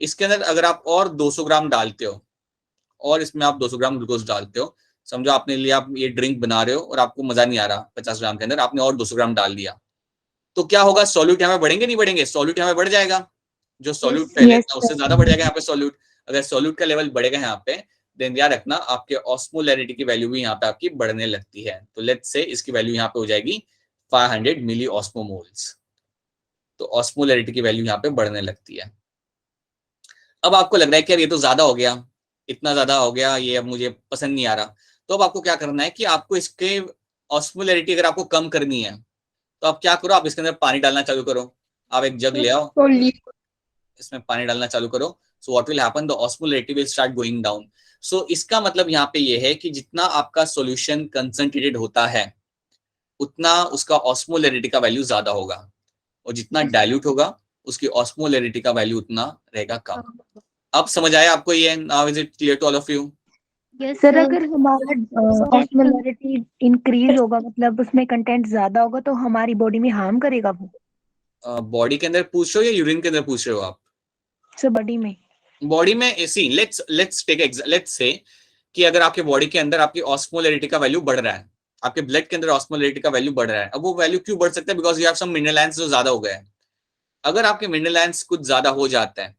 इसके अंदर अगर आप और 200 ग्राम डालते हो और इसमें आप 200 ग्राम ग्लूकोज डालते हो, समझो आपने लिया, आप ये ड्रिंक बना रहे हो और आपको मजा नहीं आ रहा 50 ग्राम के अंदर, आपने और 200 ग्राम डाल दिया, तो क्या होगा, सॉल्यूट यहाँ पे बढ़ेंगे नहीं बढ़ेंगे? सॉल्यूट यहाँ पे बढ़ जाएगा, जो सॉल्यूट पहले था उससे ज्यादा बढ़ जाएगा यहाँ पे सॉल्यूट। अगर सॉल्यूट का लेवल बढ़ेगा यहाँ पे देन याद रखना आपके ऑस्मोलैरिटी की वैल्यू भी यहाँ पे आपकी बढ़ने लगती है। तो लेट्स से इसकी वैल्यू यहाँ पे हो जाएगी 500 मिली ऑस्मोमोल्स। तो ऑस्मोलैरिटी की वैल्यू यहाँ पे बढ़ने लगती है। अब आपको लग रहा है कि यार ये तो ज्यादा हो गया, इतना ज्यादा हो गया, ये अब मुझे पसंद नहीं आ रहा। तो अब आपको क्या करना है कि आपको इसके ऑस्मोलैरिटी अगर आपको कम करनी है तो आप क्या करो, आप इसके अंदर पानी डालना चालू करो। आप एक जग ले आओ, इसमें पानी डालना चालू करो। So what will happen, the osmolarity will start going down. सो इसका मतलब यहाँ पे ये है कि जितना आपका सॉल्यूशन कंसंट्रेटेड होता है उतना उसका ऑस्मोलैरिटी का वैल्यू ज्यादा होगा, और जितना डाइल्यूट होगा उसकी ऑस्मोलैरिटी का वैल्यू उतना रहेगा कम। अब समझ आया आपको ये? Now is it clear to all of you? Sir अगर हमारा ऑस्मोलैरिटी इंक्रीज होगा, मतलब उसमें कंटेंट ज्यादा होगा, तो हमारी बॉडी में हार्म करेगा वो? बॉडी के अंदर पूछ रहे हो या यूरिन के अंदर पूछ रहे हो आप? सर बॉडी में। बॉडी में सी, लेट्स से कि अगर आपके बॉडी के अंदर आपकी ऑस्मोलैरिटी का वैल्यू बढ़ रहा है, आपके ब्लड के अंदर ऑस्मोलैरिटी का वैल्यू बढ़ रहा है। अब वो वैल्यू क्यों बढ़ सकता है? Because you have some mineral ions जो ज्यादा हो गए हैं। अगर आपके मिनरल आयंस कुछ ज्यादा हो जाता है,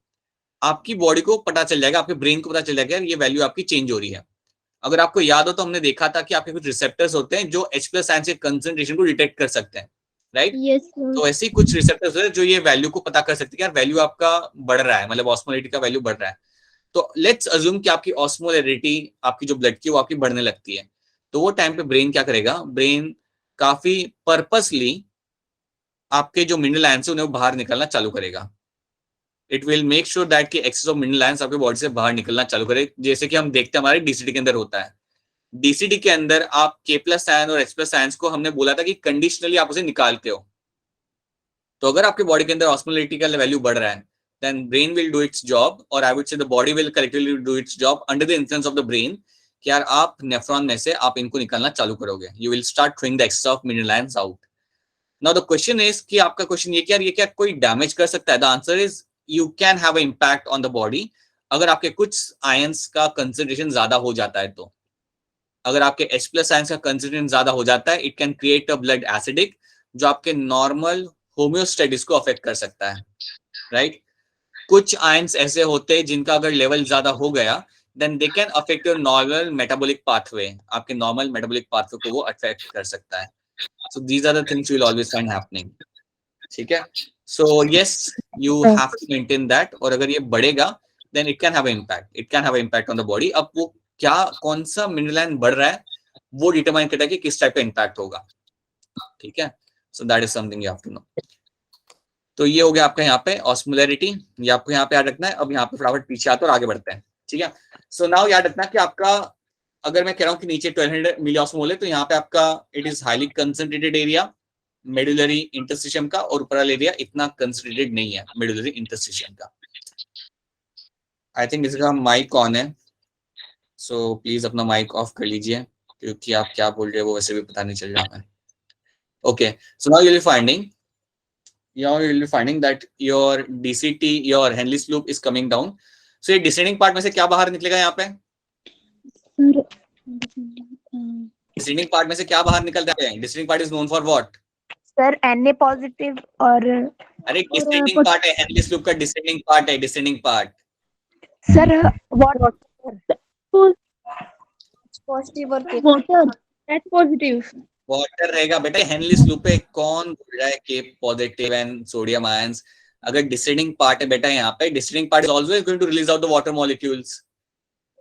आपकी बॉडी को पता चल जाएगा, आपके ब्रेन को पता चल जाएगा ये वैल्यू आपकी चेंज हो रही है। अगर आपको याद हो तो हमने देखा था कि आपके कुछ रिसेप्टर्स होते हैं जो H+ आयंस के कंसंट्रेशन को डिटेक्ट कर सकते हैं, राइट? तो ऐसे कुछ रिसेप्टर्स होते हैं जो ये वैल्यू को पता कर सकते हैं, यार वैल्यू आपका बढ़ रहा है, मतलब ऑस्मोलैरिटी का वैल्यू बढ़ रहा है। तो लेट्स अज्यूम कि आपकी ऑस्मोलैरिटी, आपकी जो ब्लड की वो आपकी बढ़ने लगती है, तो वो टाइम पे ब्रेन क्या करेगा, ब्रेन काफी पर्पसली आपके जो मिनरल आयंस है उन्हें बाहर निकलना चालू करेगा। It will make sure that कि एक्सेस ऑफ मिनरल आयंस आपके बॉडी से बाहर निकलना चालू करे, जैसे कि हम देखते हैं हमारे डीसीडी के अंदर होता है। डीसीडी के अंदर आप K+ आयन और H+ आयंस को हमने बोला था कि कंडीशनली आप उसे निकालते हो। तो अगर आपके बॉडी के अंदर ऑस्मोलैरिटी का वैल्यू बढ़ रहा है then brain will do its job, or I would say the body will collectively do its job under the influence of the brain, कि यार आप नेफ्रॉन में से आप इनको निकालना चालू करोगे, you will start throwing the excess of mineral ions out. Now the question is कि आपका क्वेश्चन ये क्या कोई डैमेज कर सकता है? The answer is you can have an impact on the body अगर आपके कुछ आयंस का कंसंट्रेशन ज्यादा हो जाता है। तो अगर आपके H+ आयंस का कंसंट्रेशन ज्यादा हो जाता है, it can create a blood acidic, जो आपके नॉर्मल होम्योस्टेटिस को अफेक्ट कर सकता है, राइट? कुछ आयंस ऐसे होते हैं जिनका अगर लेवल ज्यादा हो गया then they can affect your normal metabolic pathway, आपके नॉर्मल मेटाबॉलिक पाथवे को वो अफेक्ट कर सकता है। So these are the things you will always find happening, ठीक है? So yes, you have to maintain that, और अगर ये बढ़ेगा then it can have a impact on the body. अब वो क्या, कौन सा मिनरल आयन बढ़ रहा है वो डिटरमाइन करता है कि किस टाइप का इम्पैक्ट होगा, ठीक है? So that is something you have to know. तो ये हो गया आपका यहाँ पे ऑस्मोलैरिटी, ये आपको यहाँ पे याद रखना है। अब यहाँ पे फटाफट पीछे आते और आगे बढ़ते हैं, ठीक है? सो नाउ याद रखना कि आपका, अगर मैं कह रहा हूं कि नीचे 1200 मिलिऑस्मोल है, तो यहाँ पे आपका it is highly concentrated area medullary interstitium का, और ऊपर वाला एरिया इतना कंसंट्रेटेड नहीं है मेडुलरी इंटरस्टिशियम का। आई थिंक इसका माइक ऑन है, सो प्लीज अपना माइक ऑफ कर लीजिए, क्योंकि आप क्या बोल रहे हो वो वैसे भी पता नहीं चल रहा है। Okay, so now you'll be finding that your DCT, your Henle's loop is coming down. So ये डिसेंडिंग पार्ट में से क्या बाहर निकलेगा यहाँ पे? सर डिसेंडिंग पार्ट में से क्या बाहर निकलता है? Descending part is known for what? Sir Na positive और अरे डिसेंडिंग पार्ट है, Henle's loop का डिसेंडिंग पार्ट है, descending part. Sir water positive और वाटर दैट पॉजिटिव वाटर रहेगा बेटा। हेनलीस लूप पे कौन बोल रहा है कि पॉजिटिव एंड सोडियम आयंस? अगर डिसेंडिंग पार्ट है बेटा, यहाँ पे descending part is always going to release out the water molecules.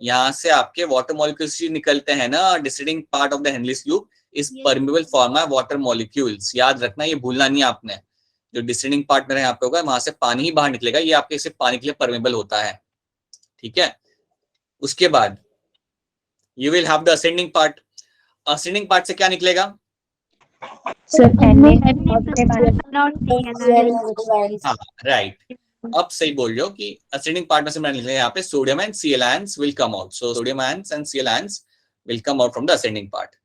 यहाँ से आपके वाटर मॉलिक्यूल्स निकलते हैं ना। Descending part of the Henle's loop is permeable for my water molecules. याद रखना, ये भूलना नहीं आपने। जो डिसेंडिंग पार्ट मेरा यहाँ पे होगा, वहां से पानी ही बाहर निकलेगा। ये आपके सिर्फ पानी के लिए परमिबल होता है, ठीक है। उसके बाद you will have the ascending part. Ascending part से क्या निकलेगा? सर हाँ राइट, अब सही बोल रहे हो कि असेंडिंग पार्ट में से मैंने लिखा है यहाँ पे sodium and Cl ions will come out. So sodium ions and Cl ions will come out from the ascending part.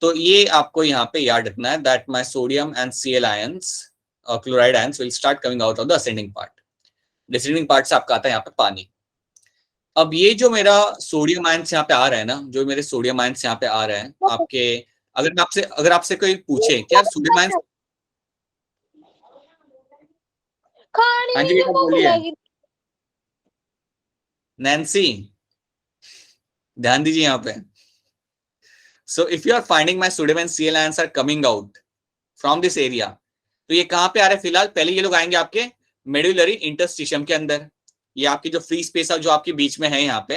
तो ये आपको यहाँ पे याद रखना है that my sodium and Cl ions और chloride ions will start coming out of the ascending part. Descending part से आपका आता है यहाँ पे पानी। अब ये जो मेरा सोडियम आयंस यहाँ पे आ रहा है ना, जो मेरे सोडियम आयंस यहाँ पे आ रहे हैं आपके, अगर आपसे कोई पूछे क्या सोडियम आयंस, हाँ जी बेटा बोलिए। नैन्सी ध्यान दीजिए यहाँ पे। So if you are finding my sodium and Cl ions are coming out from this area, तो ये कहाँ पे आ रहे हैं? फिलहाल पहले ये लोग आएंगे आपके मेडुलरी इंटरस्टिशियम के अंदर। ये आपकी जो फ्री स्पेस है जो आपके बीच में है यहाँ पे,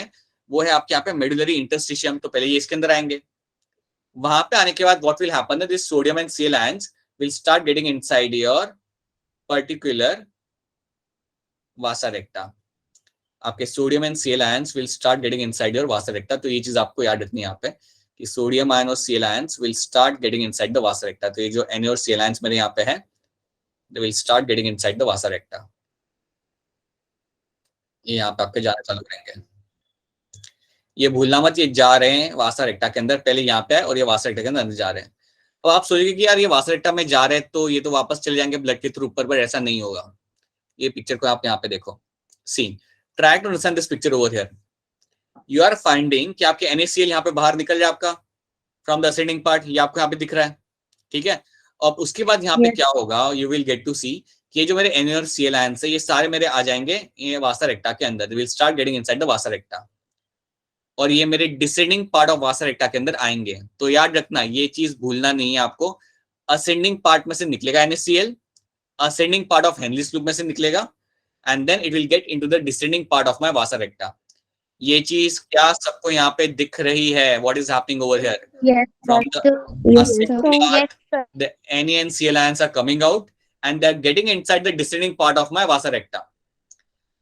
वो है आपके यहाँ पे मेडुलरी इंटरस्टिशियम। तो पहले ये इसके अंदर आएंगे। वहां पे आने के बाद what will happen, this sodium and Cl ions will start getting inside your particular vasa recta. आपके sodium and Cl ions will start getting inside your vasa recta. तो ये चीज आपको याद रखनी है यहाँ पे कि सोडियम आयन और Cl ions will start getting inside the Vasa recta. तो ये जो Na और Cl आयंस मेरे यहाँ पे है, they will start getting inside the Vasa recta. ये यहाँ पे आपके जाना चालू करेंगे। ये भूलना मत, ये जा रहे हैं वासा रेक्टा के अंदर। पहले यहाँ पे है और ये वासा रेक्टा के अंदर जा रहे हैं। अब आप सोचेंगे कि यार ये वासा रेक्टा में जा रहे हैं तो ये तो वापस चले जाएंगे ब्लड के थ्रू ऊपर, पर ऐसा नहीं होगा। ये पिक्चर को आप यहाँ पे देखो, see try to understand this picture over here. You are finding कि आपके NaCl यहाँ पे बाहर निकल जाए आपका फ्रॉम द असेंडिंग पार्ट। ये आपको यहाँ पे दिख रहा है, ठीक है। अब उसके बाद यहाँ पे क्या होगा, you will get to see कि ये जो मेरे Na और Cl आयंस है, ये सारे मेरे आ जाएंगे ये वासा रेक्टा के अंदर। They will start getting inside the वासा रेक्टा, और ये मेरे डिसेंडिंग पार्ट ऑफ वासा रेक्टा के अंदर आएंगे। तो याद रखना, ये चीज भूलना नहीं है आपको। असेंडिंग पार्ट में से निकलेगा NaCl, ascending part of Henle's loop में से निकलेगा, and then it will get into the descending part of my vasa recta. ये चीज क्या सबको यहाँ पे दिख रही है? What is happening over here? From the ascending part the Na and Cl ions are coming out and they are getting inside the descending part of my vasa recta।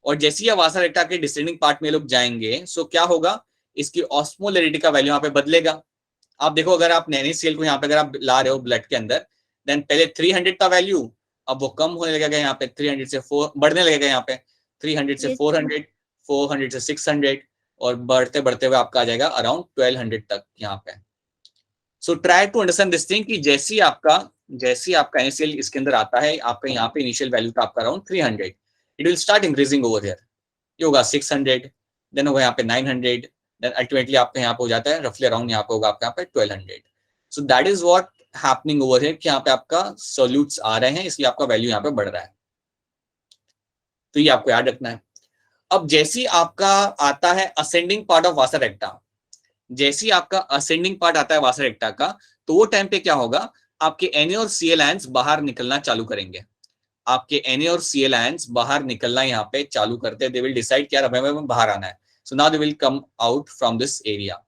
और जैसे ही वासा रेक्टा के डिसेंडिंग पार्ट में लोग जाएंगे, सो क्या होगा, इसकी osmolarity का वैल्यू यहाँ पे बदलेगा। आप देखो, अगर आप NaCl को यहाँ पे अगर आप ला रहे हो ब्लड के अंदर, देन पहले 300 था वैल्यू, अब वो कम होने लगेगा यहाँ पे 300 से 4 बढ़ने लगेगा यहाँ पे 300 से 400, 400 से 600, और बढ़ते बढ़ते हुए आपका आ जाएगा अराउंड 1200 तक यहाँ पे। So try to understand this thing कि जैसे आपका NaCl इसके अंदर आता है, आपका यहाँ पे इनिशियल वैल्यू था आपका around 300, it will start increasing over here. ये होगा 600, देन होगा यहाँ पे 900, देन अल्टीमेटली आपका यहाँ पे हो जाता है रफली अराउंड यहाँ पे होगा आपका यहाँ पे 1200। सो that is what happening over here कि यहाँ पे आपका सोल्यूट्स आ रहे हैं, इसलिए आपका वैल्यू यहाँ पे बढ़ रहा है। तो ये आपको याद रखना है। अब जैसी आपका आता है असेंडिंग पार्ट ऑफ वासा रेक्टा, जैसी आपका असेंडिंग पार्ट आता है वासा रेक्टा का, तो वो टाइम पे क्या होगा, आपके Na और Cl आयंस बाहर निकलना चालू करेंगे। आपके Na और Cl आयंस बाहर निकलना यहाँ पे चालू करते हैं। दे विल डिसाइड कि यार हमें बाहर आना है। So now they will come out from this area.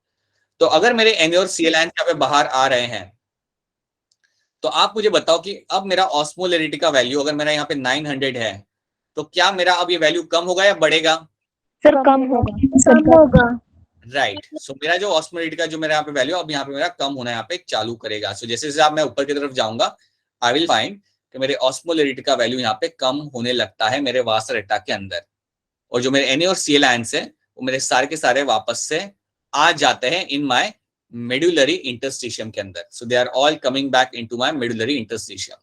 तो अगर मेरे Na और Cl आयंस यहाँ पे बाहर आ रहे हैं, तो आप मुझे बताओ कि अब मेरा ऑस्मोलैरिटी का वैल्यू अगर मेरा यहाँ पे 900 है, तो क्या मेरा अब ये वैल्यू कम होगा या बढ़ेगा? सर कम होगा। राइट। सो मेरा जो ऑस्मोलरिटी का जो मेरा यहाँ पे वैल्यू अब यहाँ पे मेरा कम होना यहाँ पे चालू करेगा। सो जैसे जैसे आप मैं ऊपर की तरफ जाऊंगा आई विल फाइंड कि मेरे ऑस्मोलरिटी का वैल्यू यहाँ पे कम होने लगता है मेरे वासरेटा के अंदर, और जो मेरे Na और Cl आयंस है वो मेरे सारे के सारे वापस से आ जाते हैं इन माय मेडुलरी इंटरस्टिशियम के अंदर। So they are all coming back into my medullary interstitium.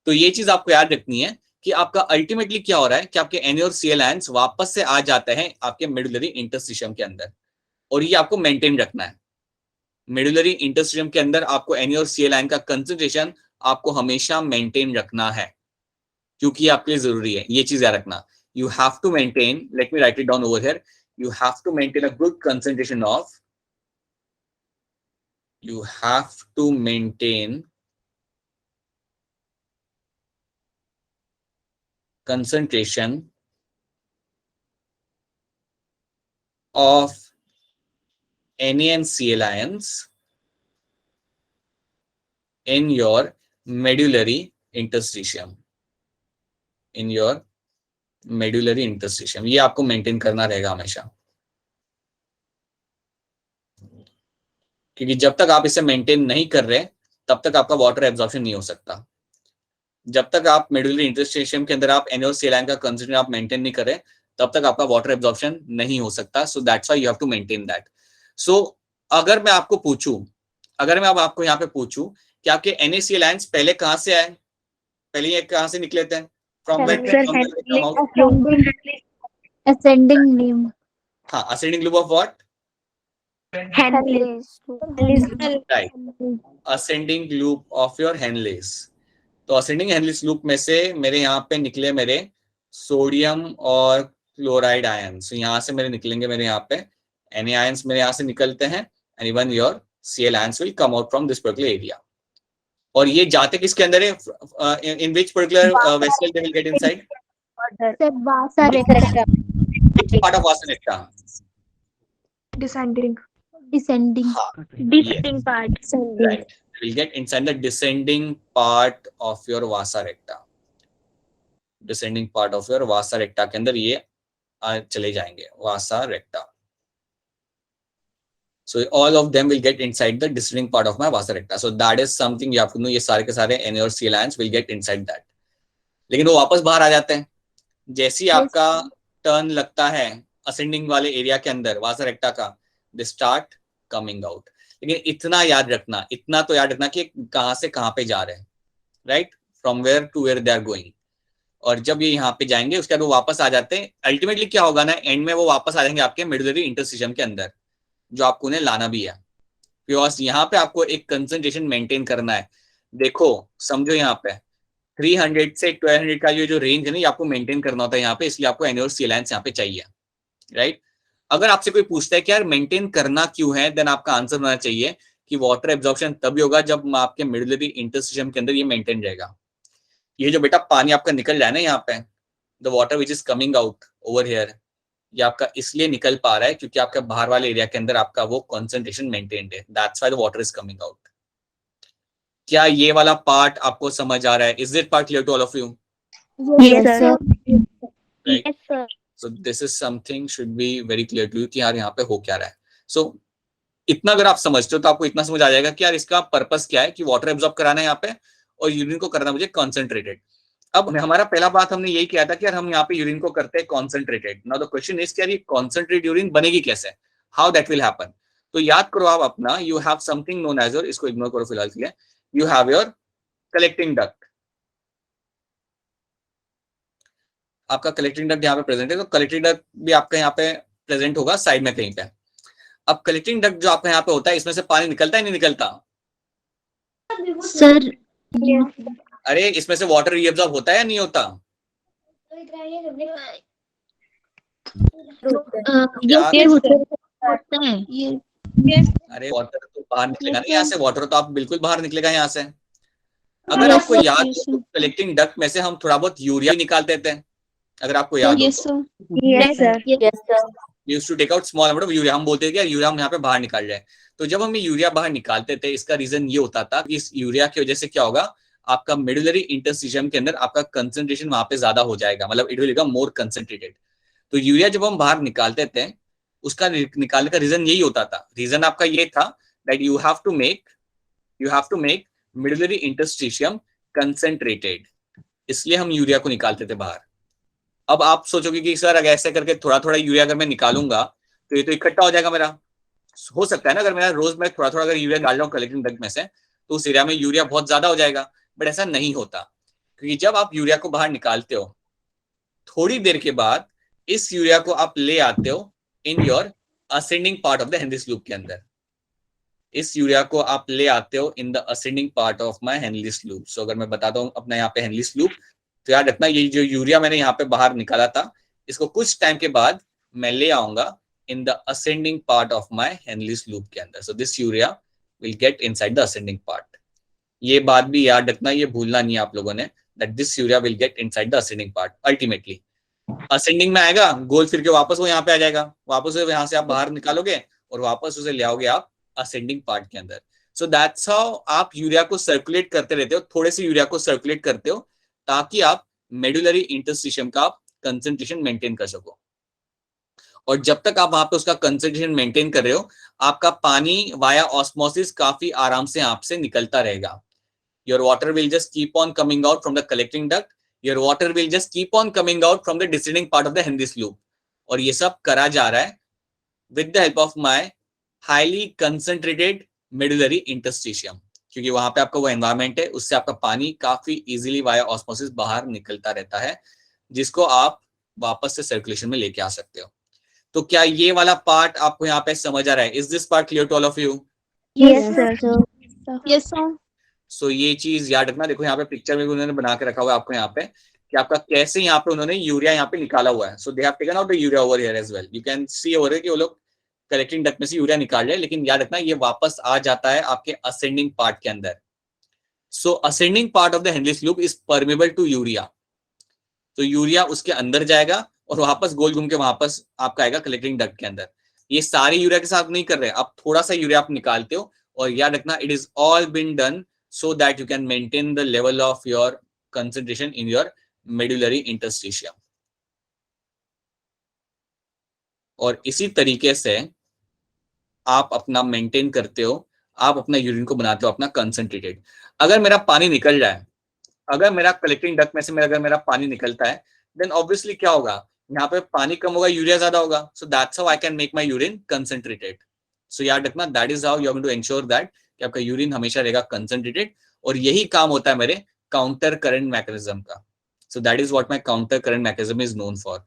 तो ये चीज आपको याद रखनी है कि आपका अल्टीमेटली क्या हो रहा है कि आपके Na और Cl आयंस वापस से आ जाते हैं आपके मेडुलरी इंटरस्टिशियम के अंदर, और ये आपको मेंटेन रखना है। मेडुलरी इंटरस्टिशियम के अंदर आपको Na और Cl आयन का कंसंट्रेशन आपको हमेशा मेंटेन रखना है, क्योंकि आपके लिए जरूरी है। ये चीज याद रखना, you have to maintain, let me write it down over here, you have to maintain a good concentration of, you have to maintain concentration of Na and Cl ions in your medullary interstitium, in your medullary interstitium. ये आपको maintain करना रहेगा हमेशा, क्योंकि जब तक आप इसे मेंटेन नहीं कर रहे तब तक आपका वाटर एब्जॉर्प्शन नहीं हो सकता। जब तक आप मेडुलरी इंटरस्टिशियम के अंदर आप Na और Cl आयन का कंसंट्रेशन आप मेंटेन नहीं कर रहे तब तक आपका वाटर एब्जॉर्प्शन नहीं हो सकता। So that's why you have to maintain that. So अगर मैं आपको पूछूं, अगर मैं अब आपको यहाँ पे पूछूं कि आपके NaCl आयंस पहले कहां से आए, पहले ये कहां से निकले थे? From ascending limb. हाँ, ascending loop of what? Right, ascending loop of your Henle's. तो असेंडिंग हेनलेस लूप में से मेरे यहाँ पे निकले मेरे सोडियम और क्लोराइड आयंस। यहाँ से मेरे निकलेंगे मेरे यहाँ पे Na आयंस मेरे यहाँ से निकलते हैं, and even your Cl ions will come out from this particular area. और ये जाते किसके अंदर है? In which particular vessel they will get inside? Which part of vasa recta? Descending. Descending part. Right. Will get inside the descending part of your vasa recta. Descending part of your vasa recta के अंदर ये चले जाएंगे vasa recta. So all of them will get inside the descending part of my vasa recta. So that is something you have to know. ये सारे के सारे Na और Cl ions will get inside that. लेकिन वो वापस बाहर आ जाते हैं जैसे ही आपका टर्न लगता है असेंडिंग वाले एरिया के अंदर वासा रेक्टा का, दे स्टार्ट कमिंग आउट। लेकिन इतना याद रखना, इतना तो याद रखना कि कहां से कहां पे जा रहे हैं, right, from where to where they are going. और जब ये यहाँ पे जाएंगे उसके बाद वो वापस आ जाते हैं। अल्टीमेटली क्या होगा ना, एंड में वो वापस आ जाएंगे आपके मेडुलरी इंटरस्टिशियम के अंदर, जो आपको उन्हें लाना भी है। बिकॉज यहाँ पे आपको एक कंसंट्रेशन मेंटेन करना है। देखो समझो, यहाँ पे 300 से 1200 का ये जो रेंज है ना, ये आपको मेंटेन करना होता है यहाँ पे, इसलिए आपको Na और Cl आयंस यहाँ पे चाहिए, राइट। अगर आपसे कोई पूछता है कि यार मेंटेन करना क्यों है, देन आपका आंसर होना चाहिए कि वाटर एब्जॉर्प्शन तभी होगा जब आपके मेडुलरी इंटरस्टिशियम के अंदर ये मेंटेन रहेगा। ये जो बेटा पानी आपका निकल रहा है ना यहाँ पे, the water which is coming out over here, ये आपका इसलिए निकल पा रहा है क्योंकि आपके बाहर वाले एरिया के अंदर आपका वो कॉन्सेंट्रेशन मेंटेन्ड है, that's why the water is coming out. क्या ये वाला पार्ट आपको समझ आ रहा है? Is it part clear to all of you? Yes, sir. Right? So this is something should be very clear to you कि यार यहाँ पे हो क्या रहा है। So इतना अगर आप समझते हो तो आपको इतना समझ आ जाएगा कि यार इसका पर्पस क्या है, कि वाटर एब्जॉर्ब कराना है यहाँ पे और यूरिन को करना मुझे कॉन्सेंट्रेटेड। अब हमारा पहला बात हमने यही किया था कि यार हम यहाँ पे यूरिन को करते हैं concentrated. Now the question is यार ये कॉन्सेंट्रेटेड यूरिन बनेगी कैसे, हाउ दैट विल हैपन। तो याद करो आप अपना, you have something known as your, इसको इग्नोर करो फिलहाल के लिए, you have your collecting duct। आपका collecting duct यहाँ पे प्रेजेंट है, तो collecting duct भी आपका यहाँ पे प्रेजेंट होगा साइड में कहीं पे। अब collecting duct जो आपका यहाँ पे होता है, इसमें से पानी निकलता है नहीं निकलता? सर अरे इसमें से वाटर रीअब्सॉर्ब होता है या नहीं होता? अरे वाटर तो बाहर निकलेगा ना यहाँ से, वाटर तो आप बिल्कुल बाहर निकलेगा यहाँ से। अगर आपको याद हो कलेक्टिंग डक्ट में से हम थोड़ा बहुत यूरिया निकालते थे, अगर आपको याद हो, used to take out small amount of urea. हम बोलते थे कि यूरिया हम यहाँ पे बाहर निकाल जाए। तो जब हम यूरिया बाहर निकालते थे, इसका रीजन ये होता था कि इस यूरिया की वजह से क्या होगा, आपका मेडुलरी इंटरस्टिशियम के अंदर आपका कंसंट्रेशन वहां पे ज्यादा हो जाएगा, मतलब it will become more concentrated. तो यूरिया जब हम बाहर निकालते थे उसका निकालने का रीजन यही होता था, रीजन आपका ये था that you have to make medullary interstitium concentrated, इसलिए हम यूरिया को निकालते थे बाहर। अब आप सोचोगे कि सर अगर ऐसे करके थोड़ा थोड़ा यूरिया अगर मैं निकालूंगा तो ये तो इकट्ठा हो जाएगा मेरा, हो सकता है ना अगर मेरा रोज मैं थोड़ा थोड़ा अगर यूरिया डाल रहा हूँ कलेक्टिंग डक्ट में से तो उस एरिया में यूरिया बहुत ज्यादा हो जाएगा, बट ऐसा नहीं होता, क्योंकि जब आप यूरिया को बाहर निकालते हो थोड़ी देर के बाद इस यूरिया को आप ले आते हो in your ascending part of the Henle's loop के अंदर, इस यूरिया को आप ले आते हो in the ascending part of my Henle's loop. So अगर मैं बताता हूँ अपना यहाँ पे हेनरीज लूप, तो याद रखना ये जो यूरिया मैंने यहाँ पे बाहर निकाला था इसको कुछ टाइम के बाद मैं ले आऊंगा इन the ascending part of my Henle's loop के अंदर। So this urea will get inside the ascending part. ये बात भी याद रखना, ये भूलना नहीं है आप लोगों ने, that this urea will get inside the ascending part. Ultimately ascending में आएगा, गोल फिर के वापस वो यहाँ पे आ जाएगा, वापस यहाँ से आप बाहर निकालोगे और वापस उसे ले आओगे आप असेंडिंग पार्ट के अंदर। सो दैट्स हाउ आप यूरिया को सर्कुलेट करते रहते हो, थोड़े से यूरिया को सर्कुलेट करते हो ताकि आप मेडुलरी इंटरस्टिशियम का कंसंट्रेशन मेंटेन कर सको। और जब तक आप वहां पे उसका कंसंट्रेशन मेंटेन कर रहे हो आपका पानी वाया ऑस्मोसिस काफी आराम से आपसे निकलता रहेगा। Your water will just keep on coming out from the collecting duct, your water will just keep on coming out from the descending part of the Henle's loop. और ये सब करा जा रहा है with the help of my highly concentrated medullary interstitium, क्योंकि वहां पे आपका वो एनवायरमेंट है, उससे आपका पानी काफी इजीली वाया ऑस्मोसिस बाहर निकलता रहता है, जिसको आप वापस से सर्कुलेशन में लेके आ सकते हो। तो क्या ये वाला पार्ट आपको यहाँ पे समझ आ रहा है? Is this part clear to all of you? Yes sir. Yes, sir. सो ये चीज याद रखना। देखो यहाँ पे पिक्चर में भी उन्होंने बना के रखा हुआ है आपको यहाँ पे कि आपका कैसे यहाँ पे उन्होंने यूरिया यहाँ पे निकाला हुआ है। So they have taken out the urea over here as well, you can see over कि वो लोग कलेक्टिंग डक्ट में से यूरिया निकाल रहे हैं, लेकिन याद रखना ये वापस आ जाता है आपके असेंडिंग पार्ट के अंदर। So ascending part of the Henle's loop is permeable to urea, तो यूरिया उसके अंदर जाएगा और वापस गोल घूम के वापस आपका आएगा कलेक्टिंग डक्ट के अंदर। ये सारे यूरिया के साथ नहीं कर रहे, आप थोड़ा सा यूरिया आप निकालते हो, और याद रखना it is all been done so that you can maintain the level of your concentration in your medullary interstitium। और इसी तरीके से आप अपना मेंटेन करते हो, आप अपना यूरिन को बनाते हो अपना कंसंट्रेटेड। अगर मेरा पानी निकल जाए, अगर मेरा कलेक्टिंग डक्ट में से अगर मेरा पानी निकलता है, देन ऑब्वियसली क्या होगा, यहाँ पे पानी कम होगा, यूरिया ज्यादा होगा। So that's how I can make my urine concentrated. So याद रखना that is how you are going to ensure that कि आपका यूरिन हमेशा रहेगा कंसंट्रेटेड, और यही काम होता है मेरे काउंटर करंट मैकेनिज्म का। सो that is what my counter current mechanism is known for.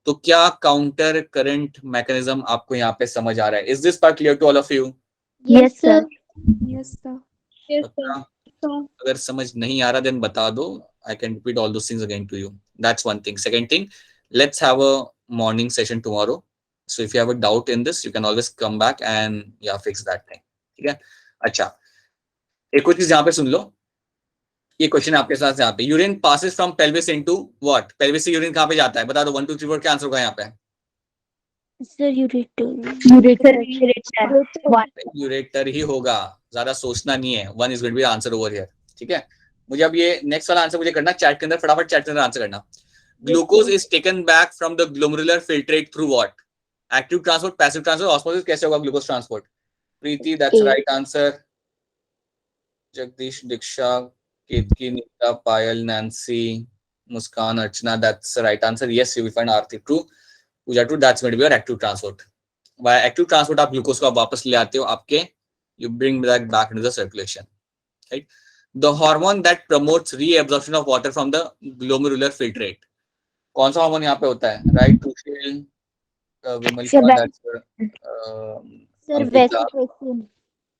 तो क्या काउंटर करंट मैकेनिज्म आपको यहाँ पे समझ आ रहा है? Is this part clear to all of you? Yes sir. Yes, sir. Yes, sir. अगर समझ नहीं आ रहा देन बता दो, I can repeat all those things again to you. That's one thing. Second thing, let's have a morning session tomorrow, so if you have a doubt in this you can always come back and या fix that thing. ठीक है? अच्छा, एक और चीज यहाँ पे सुन लो, ये क्वेश्चन आपके साथ यहाँ पे, urine passes from pelvis into what? Pelvis से यूरिन कहाँ पे जाता है? बता दो 1 2 3 4 क्या आंसर होगा यहाँ पे? सर यूरेटर यूरेटर ही होगा, ज्यादा सोचना नहीं है। 1 is going to be answer over here. ठीक है? मुझे अब ये नेक्स्ट वाला आंसर मुझे करना चैट के अंदर, फटाफट चैट के अंदर आंसर करना। Glucose is taken back from the glomerular filtrate through what? Active transport, passive transport, osmosis, कैसे होगा glucose transport? Preeti, that's right answer. Jagdish, Diksha, Ketki, Neeta, Payal, Nancy, Muskan, Archana, that's the right answer. Yes, you will find Aarti true. Pooja true. That's going to be your active transport. Via active transport आप glucose को वापस ले आते हो आपके, you bring that back into the circulation. Right? The hormone that promotes reabsorption of water from the glomerular filtrate. कौन सा hormone यहाँ पे होता है? Right, Tushil, विमलिका, Sir, vasopressin.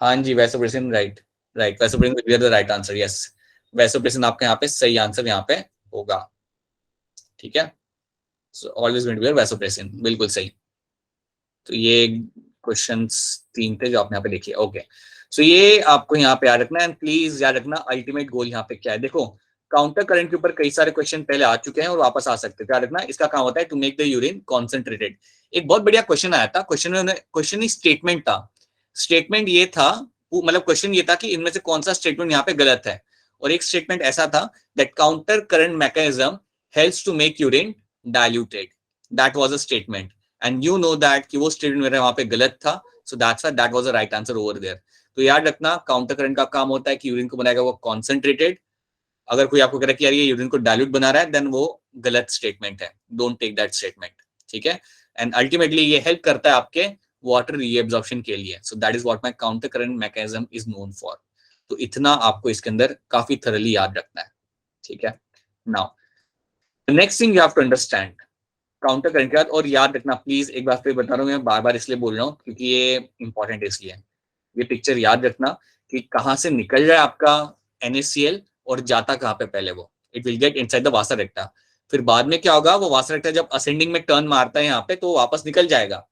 हाँ जी, vasopressin, right right, vasopressin is the right answer. Yes, vasopressin आपका यहाँ पे सही आंसर यहाँ पे होगा। ठीक है? So always going to be vasopressin, बिल्कुल सही। तो ये क्वेश्चंस 3 थे जो आपने यहाँ पे देखिए। ओके, सो ये आपको यहाँ पे याद रखना, एंड प्लीज याद रखना अल्टीमेट गोल यहाँ पे क्या है। देखो, काउंटर करंट के ऊपर कई सारे क्वेश्चन पहले आ चुके हैं और वापस आ सकते हैं। याद रखना इसका काम होता है to make the urine concentrated. एक बहुत बढ़िया क्वेश्चन आया था, क्वेश्चन ही स्टेटमेंट था। स्टेटमेंट ये था, मतलब क्वेश्चन ये था कि इनमें से कौन सा स्टेटमेंट यहाँ पे गलत है, और एक स्टेटमेंट ऐसा था that counter current mechanism helps to make urine diluted. that was a statement and you know that कि वो statement मेरा वहां पे गलत था, so that's why that was the right answer over there. तो याद रखना काउंटर करंट का काम होता है कि यूरिन को बनाएगा वो कॉन्सेंट्रेटेड. अगर कोई आपको कह रहा है कि यार ये यूरिन को डाइल्यूट बना रहा है, देन वो गलत स्टेटमेंट है. Don't take that statement. ठीक है. एंड अल्टीमेटली ये हेल्प करता है आपके वाटर रीएब्जॉर्प्शन के लिए. सो that is what my counter current mechanism is known for. तो इतना आपको इसके अंदर काफी थरली याद रखना है. ठीक है. Now the next thing you have to understand counter current के बाद, और याद रखना प्लीज, एक बार फिर बता रहा हूँ, मैं बार बार इसलिए बोल रहा हूँ क्योंकि ये इंपॉर्टेंट है. इसलिए ये पिक्चर याद रखना कि कहाँ से निकल जाए आपका NaCl और जाता कहाँ पे पहले वो. It will get inside the वासा रेक्टा. फिर बाद में क्या होगा, वो वासा रेक्टा जब असेंडिंग में टर्न मारता है यहाँ पे तो वापस निकल जाएगा.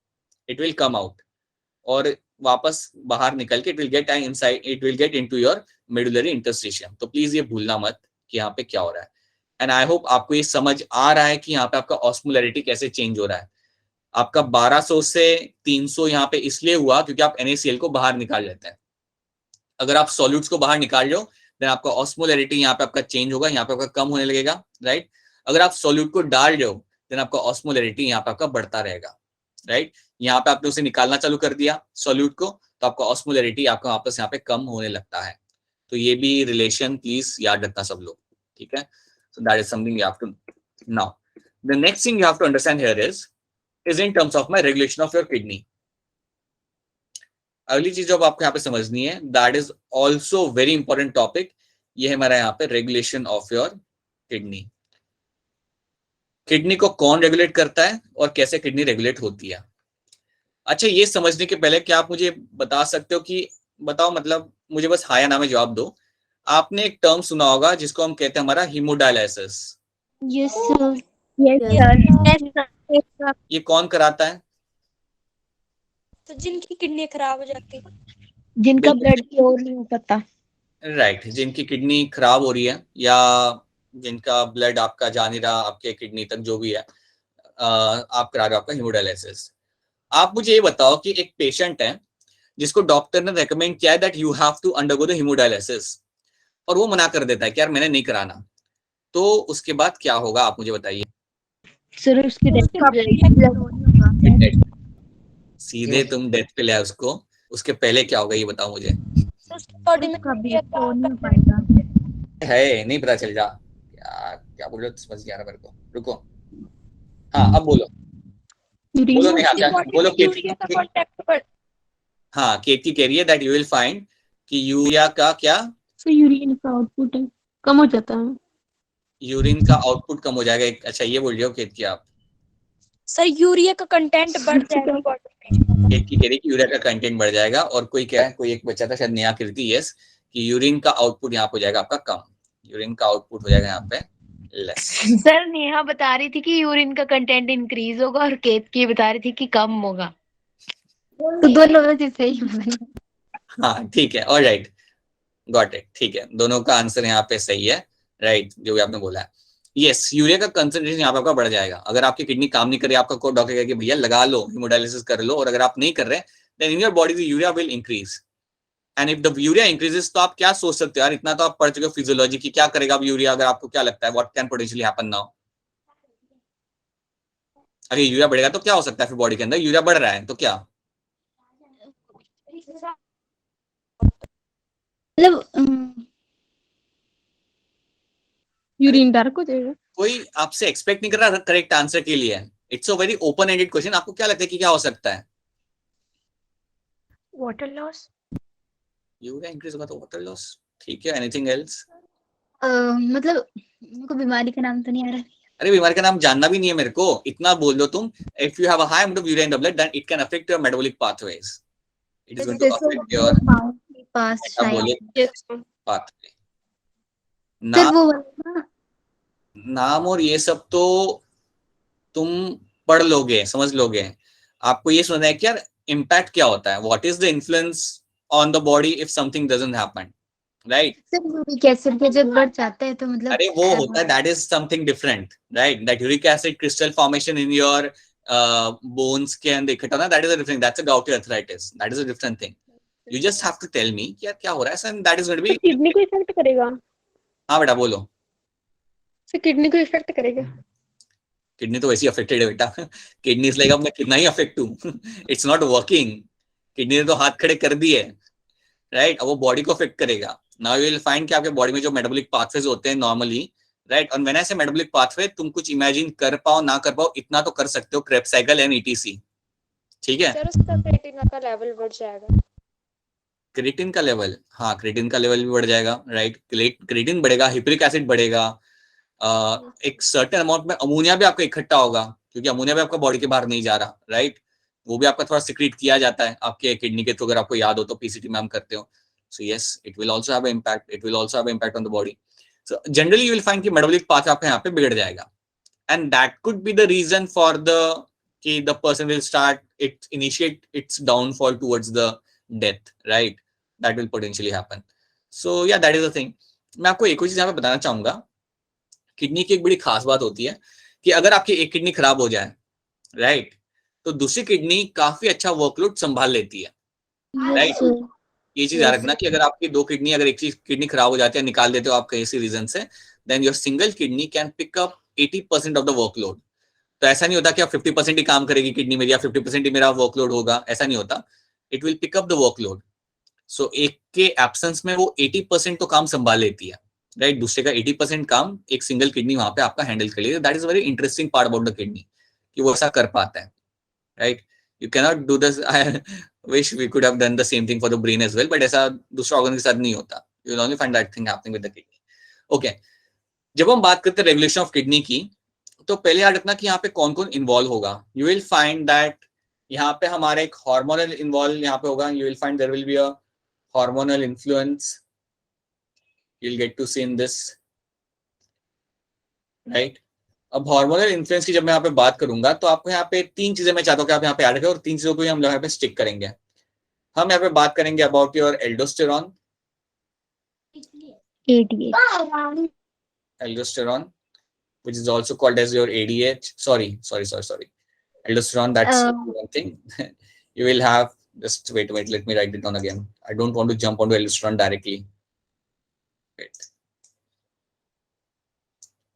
इट विल कम आउट और वापस बाहर निकल के it will get inside, it will get into your medullary interstitium. तो प्लीज ये भूलना मत कि यहाँ पे क्या हो रहा है. एंड आई होप आपको ये समझ आ रहा है कि यहाँ पे आपका ऑस्मोलैरिटी कैसे चेंज हो रहा है. आपका 1200 से 300 यहाँ पे इसलिए हुआ क्योंकि आप NaCl को बाहर निकाल लेते हैं. अगर आप सॉल्यूट्स को बाहर निकाल लो देन आपका ऑस्मोलैरिटी यहाँ पे आपका चेंज होगा, यहाँ पे आपका कम होने लगेगा. राइट. अगर आप सॉल्यूट को डाल दो देन आपका ऑस्मोलैरिटी यहाँ पे आपका बढ़ता रहेगा. राइट. यहाँ पे आपने उसे निकालना चालू कर दिया सॉल्यूट को, तो आपका ऑस्मोलैरिटी आपका वापस यहाँ पे कम होने लगता है. तो ये भी रिलेशन प्लीज याद रखना सब लोग. ठीक है. So that is something you have to now. The next thing you have to understand here is in terms of my regulation of your kidney. अगली चीज जो आपको यहाँ पे समझनी है, that is also very important topic. ये है हमारा यहाँ पे regulation of your kidney. Kidney को कौन रेगुलेट करता है और कैसे किडनी रेगुलेट होती है. अच्छा, ये समझने के पहले क्या आप मुझे बता सकते हो कि बताओ, मतलब मुझे बस हाँ या ना में जवाब दो. आपने एक टर्म सुना होगा जिसको हम कहते हैं हमारा haemodialysis. Yes, sir. Yes, sir. Yes, sir. ये कौन कराता है? तो जिनकी किडनी खराब हो जाती है, जिनका ब्लड प्योर नहीं हो पाता. राइट. जिनकी किडनी खराब हो रही है या जिनका ब्लड आपका जा नहीं रहा आपके किडनी तक, जो भी है, आप करा रहे हो आपका हीमोडायलिसिस. आप मुझे ये बताओ कि एक पेशेंट है जिसको डॉक्टर ने रेकमेंड किया है that you have to undergo the haemodialysis, और वो मना कर देता है कि यार मैंने नहीं कराना, तो उसके बाद क्या होगा आप मुझे बताइए. सर उसकी सीधे तुम डेथ पे ले उसको, उसके पहले क्या होगा ये बताओ मुझे. बॉडी में है नहीं पता चल जा. क्या बोल रहे हो, समझ गया मेरे को. रुको. हाँ अब बोलो. बोलो नहीं, क्या बोलो. हाँ, केतकी कह रही है दैट यू विल फाइंड कि यूरिया का क्या, So यूरिन का आउटपुट कम हो जाता है. यूरिन का आउटपुट कम हो जाएगा. अच्छा ये बोल रहे हो केतकी आप. सर यूरिया का कंटेंट बढ़ जाएगा बॉडी में. केतकी कह रही है कि यूरिया का कंटेंट बढ़ जाएगा, और कोई क्या है, कोई एक बच्चा था शायद नया कीर्ति, यस, कि यूरिन का आउटपुट यहाँ हो जाएगा आपका कम. यूरिन का आउटपुट हो जाएगा यहाँ पे लेस. सर नेहा बता रही थी कि यूरिन का कंटेंट इंक्रीज होगा और केतकी बता रही थी कि कम होगा. तो दोनों में से सही. हाँ ठीक है. Alright, got it. ठीक है, दोनों का आंसर यहाँ पे सही है. राइट, जो भी आपने बोला है. यस, यूरिया का कंसंट्रेशन यहाँ पे आपका बढ़ जाएगा. अगर आपकी किडनी काम नहीं कर रही, आपका डॉक्टर कहेगा कि भैया लगा लो, हीमोडायलिसिस कर लो, और अगर आप नहीं कर रहे then in your body the urea will increase. And if the urea increases, तो आप क्या सोच सकते हो यार, इतना तो आप पढ़ चुके हो फिजियोलॉजी की, क्या करेगा अब यूरिया, अगर आपको क्या लगता है what can potentially happen now. अगर यूरिया बढ़ेगा तो क्या हो सकता है फिर बॉडी के अंदर, यूरिया बढ़ रहा है तो क्या, मतलब यूरिन डार्क हो जाएगा. कोई आपसे एक्सपेक्ट नहीं कर रहा करेक्ट आंसर के लिए. It's a very open ended question. आपको क्या लगता है कि क्या हो सकता है? Water loss. यूरिया इंक्रीज होगा तो वाटर लॉस. ठीक है, एनीथिंग एल्स? मतलब मेरे को बीमारी का नाम तो नहीं आ रहा. अरे बीमारी का नाम जानना भी नहीं है मेरे को, इतना बोल दो तुम. If you have a high amount of urea in the blood then it can affect your metabolic pathways. It is going to affect your metabolic pathway. नाम और ये सब तो तुम पढ़ लोगे, समझ लोगे. आपको ये सुनना है कि यार इम्पैक्ट क्या होता है, what is the influence on the body if something doesn't happen. Right. Uric acid पे जब बढ़ जाता है तो मतलब अरे वो होता है, that is something different. Right, that uric acid crystal formation in your bones के अंदर इकट्ठा होना, that is a different, that's a gouty arthritis, that is a different thing. You just have to tell me कि यार क्या हो रहा है, and that is going to be. Kidney को इफेक्ट करेगा. हाँ बेटा बोलो. किडनी को इफेक्ट करेगा. किडनी तो वैसे ही अफेक्टेड है बेटा. किडनी इज लाइक अब मैं कितना ही अफेक्ट हूँ, इट्स नॉट वर्किंग. किडनी ने तो हाथ खड़े कर दिए, राइट. अब वो बॉडी को अफेक्ट करेगा. नाउ यू विल फाइंड कि आपके बॉडी में जो मेटाबॉलिक पाथवेज होते हैं नॉर्मली, राइट. और व्हेन आई से मेटाबॉलिक पाथवे, तुम कुछ इमेजिन कर पाओ ना कर पाओ, इतना तो कर सकते हो, क्रेब्स साइकिल एंड ईटीसी. ठीक है. सर उसका क्रिएटिन का लेवल बढ़ जाएगा. क्रिएटिन का लेवल, हाँ क्रिएटिन का लेवल भी बढ़ जाएगा, राइट. क्रिएटिन बढ़ेगा, हिप्रिक एसिड बढ़ेगा, एक सर्टेन अमाउंट में अमोनिया भी आपका इकट्ठा होगा, क्योंकि अमोनिया भी आपका बॉडी के बाहर नहीं जा रहा, राइट. वो भी आपका थोड़ा सिक्रीट किया जाता है आपके किडनी के थ्रू, अगर आपको याद हो तो पीसीटी में हम करते हो. So yes, it will also have impact, it will also have impact on the body. So generally you will find कि मेटाबॉलिक पाथ आपका यहाँ पे बिगड़ जाएगा, and that could be the reason for the कि the person will start it initiate its downfall towards the death, right. That will potentially happen. So या that is the thing. मैं आपको एक और चीज यहाँ पे बताना चाहूंगा. किडनी की एक बड़ी खास बात होती है कि अगर आपकी एक किडनी खराब हो जाए, राइट, तो दूसरी किडनी काफी अच्छा वर्कलोड संभाल लेती है, राइट. ये चीज याद रखना कि अगर आपकी दो किडनी, अगर एक चीज किडनी खराब हो जाती है, निकाल देते हो आप किसी रीजन से, then your single kidney can pick up 80% of the workload. तो ऐसा नहीं होता कि आप 50% ही काम करेगी किडनी मेरी या 50% ही मेरा वर्कलोड होगा, ऐसा नहीं होता. It will pick up the workload. So एक के एब्सेंस में वो 80% तो काम संभाल लेती है, राइट. दूसरे का 80% काम एक सिंगल किडनी वहां पे आपका हैंडल कर लेती है. That is very interesting part about the kidney, कि वो ऐसा कर पाता है, right. You can not do this. I wish we could have done the same thing for the brain as well, but ऐसा दूसरा ऑर्गन के साथ नहीं होता. You will only find that thing happening with the kidney. Okay, जब हम बात करते हैं रेगुलेशन ऑफ किडनी की, तो पहले याद रखना कि यहाँ पे कौन कौन इन्वॉल्व होगा. यू विल फाइंड दैट यहाँ पे हमारा एक हार्मोनल इन्वॉल्व यहाँ पे होगा. You will find there will be a hormonal influence. You'll get to see in this, right. अब हार्मोनल इन्फ्लुएंस की जब मैं यहाँ पे बात करूंगा, तो आपको यहाँ पे तीन चीजें मैं चाहता हूँ कि आप यहाँ पे ऐड करें, और तीन चीजों को ही हम यहाँ पे स्टिक करेंगे. हम यहाँ पे बात करेंगे about your aldosterone, aldosterone which is also called as your ADH. Sorry. Aldosterone, that's one thing. You will have, just wait, let me write it down again. I don't want to jump onto aldosterone directly. Wait.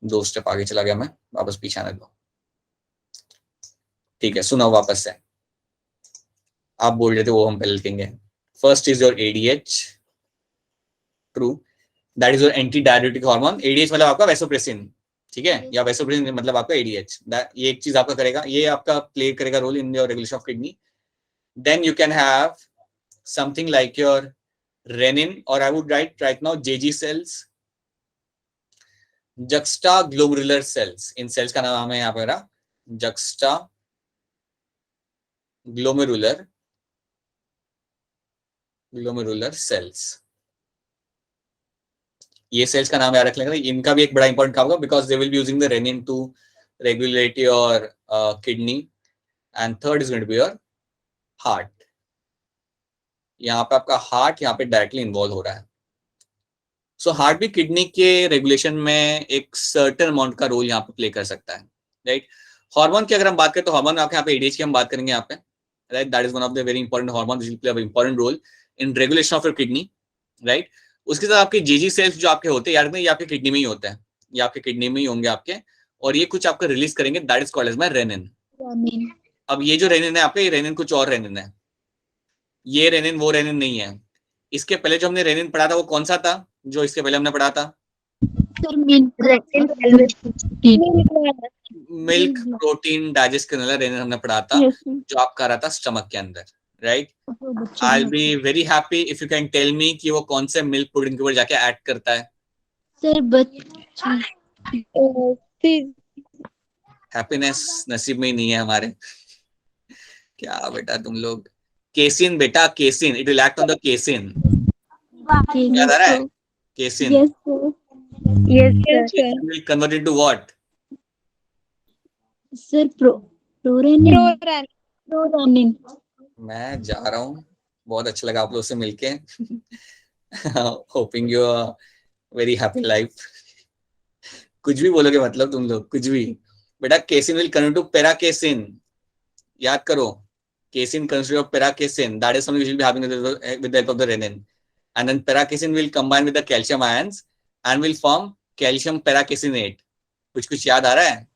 2 step आगे चला गया मैं, वापस पीछे आने दो. ठीक है, सुनो वापस से. आप बोल रहे थे वो हम पहले लिखेंगे. First is your ADH. True. That is your anti diuretic hormone. ADH मतलब आपका वैसोप्रेसिन, ठीक है, या वैसोप्रेसिन मतलब आपका ADH. ये एक चीज आपका करेगा, ये आपका प्ले करेगा role in your regulation of kidney. Then you can have something like your renin, or I would write right now JG cells, juxtaglomerular cells. In cells का नाम है यहाँ पे रहा juxtaglomerular cells. ये cells का नाम याद रख लेंगे. इनका भी एक बड़ा इंपॉर्टेंट काम होगा, because they will be using the renin to regulate your kidney. And third is going to be your heart. यहाँ पे आपका हार्ट यहाँ पे डायरेक्टली इन्वॉल्व हो रहा है. सो हार्ट भी किडनी के रेगुलेशन में एक सर्टेन अमाउंट का रोल यहाँ पे प्ले कर सकता है, राइट. हार्मोन की अगर हम बात करें तो हार्मोन आपके यहाँ पे ADH की हम बात करेंगे यहाँ पे, right. That is one of the very important hormone which will play a important role in regulation of your kidney, right. उसके साथ आपके JG सेल्स जो आपके होते हैं यार, ये आपके किडनी में ही होते हैं, ये आपके किडनी में ही होंगे आपके, और ये कुछ आपको रिलीज करेंगे. That is called as my renin. अब ये जो रेनिन है आपका, ये रेनिन कुछ और रेनिन है. ये रेनिन वो रेनिन नहीं है. इसके पहले जो हमने रेनिन पढ़ा था वो कौन सा था, जो इसके पहले हमने पढ़ा था? मिल्क प्रोटीन डाइजेस्ट करने वाला रेनिन हमने पढ़ा था, जो आपका रहा था स्टमक के अंदर, right. I will be very happy if you can tell me कि वो कौन से मिल्क प्रोटीन के ऊपर जाके ऐड करता है. हैप्पीनेस नसीब में ही नहीं है हमारे. क्या बेटा तुम लोग, केसिन बेटा, casein. It will act on the casein. याद आ रहा है? Casein. Yes, will convert into what? Sir, prorenin. मैं जा रहा हूँ. बहुत अच्छा लगा आप लोग से मिलके. Hoping you a very happy life. कुछ भी बोलोगे मतलब तुम लोग, कुछ भी. बेटा casein will convert to paracasin. याद करो. Casein consists of paracasin. That is something which will be happening with the help of the renin. And then paracasin will combine with the calcium ions and will form calcium paracasinate. कुछ याद आ रहा है?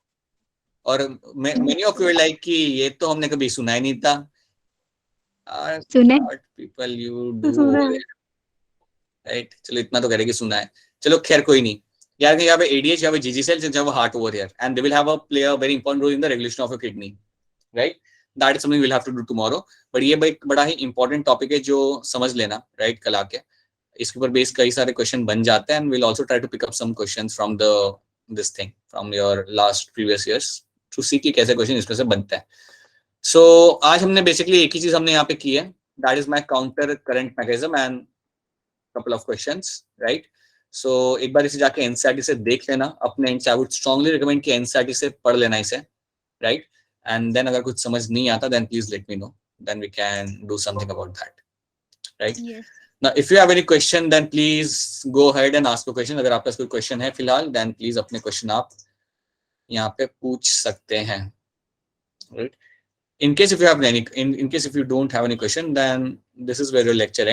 और many of you are like कि ये तो हमने कभी सुना ही नहीं था. सुने What people you do, right? चलो इतना तो करें कि सुना है. चलो खैर कोई नहीं यार. यहाँ पे ADH, यहाँ पे GG cells, and heart over here, and they will have a play a very important role in the regulation of your kidney, right? That is something we'll have to do tomorrow. But ये एक बड़ा ही important topic है जो समझ लेना, right? कल आके इसके ऊपर बेस कई सारे क्वेश्चन बन जाते हैं, and we'll also try to pick up some questions from this thing from your last previous years to see कि कैसे क्वेश्चन इसमें से बनते हैं. So आज हमने बेसिकली एक ही चीज हमने यहाँ पे की है, that is my counter current mechanism and couple of questions, right? So एक बार इसे जाके NCERT से देख लेना अपने एंड से. I would strongly recommend कि NCERT से पढ़ लेना इसे, right? And then अगर कुछ समझ नहीं आता then please let me know, then we can do something about that, right? Yes. Now if you have any question then please go ahead and ask a question. अगर आपके पास कोई question है फिलहाल then please अपने question आप यहाँ पे पूछ सकते हैं, right? In case if you have any, in case if you don't have any question then this is where your lecture ends.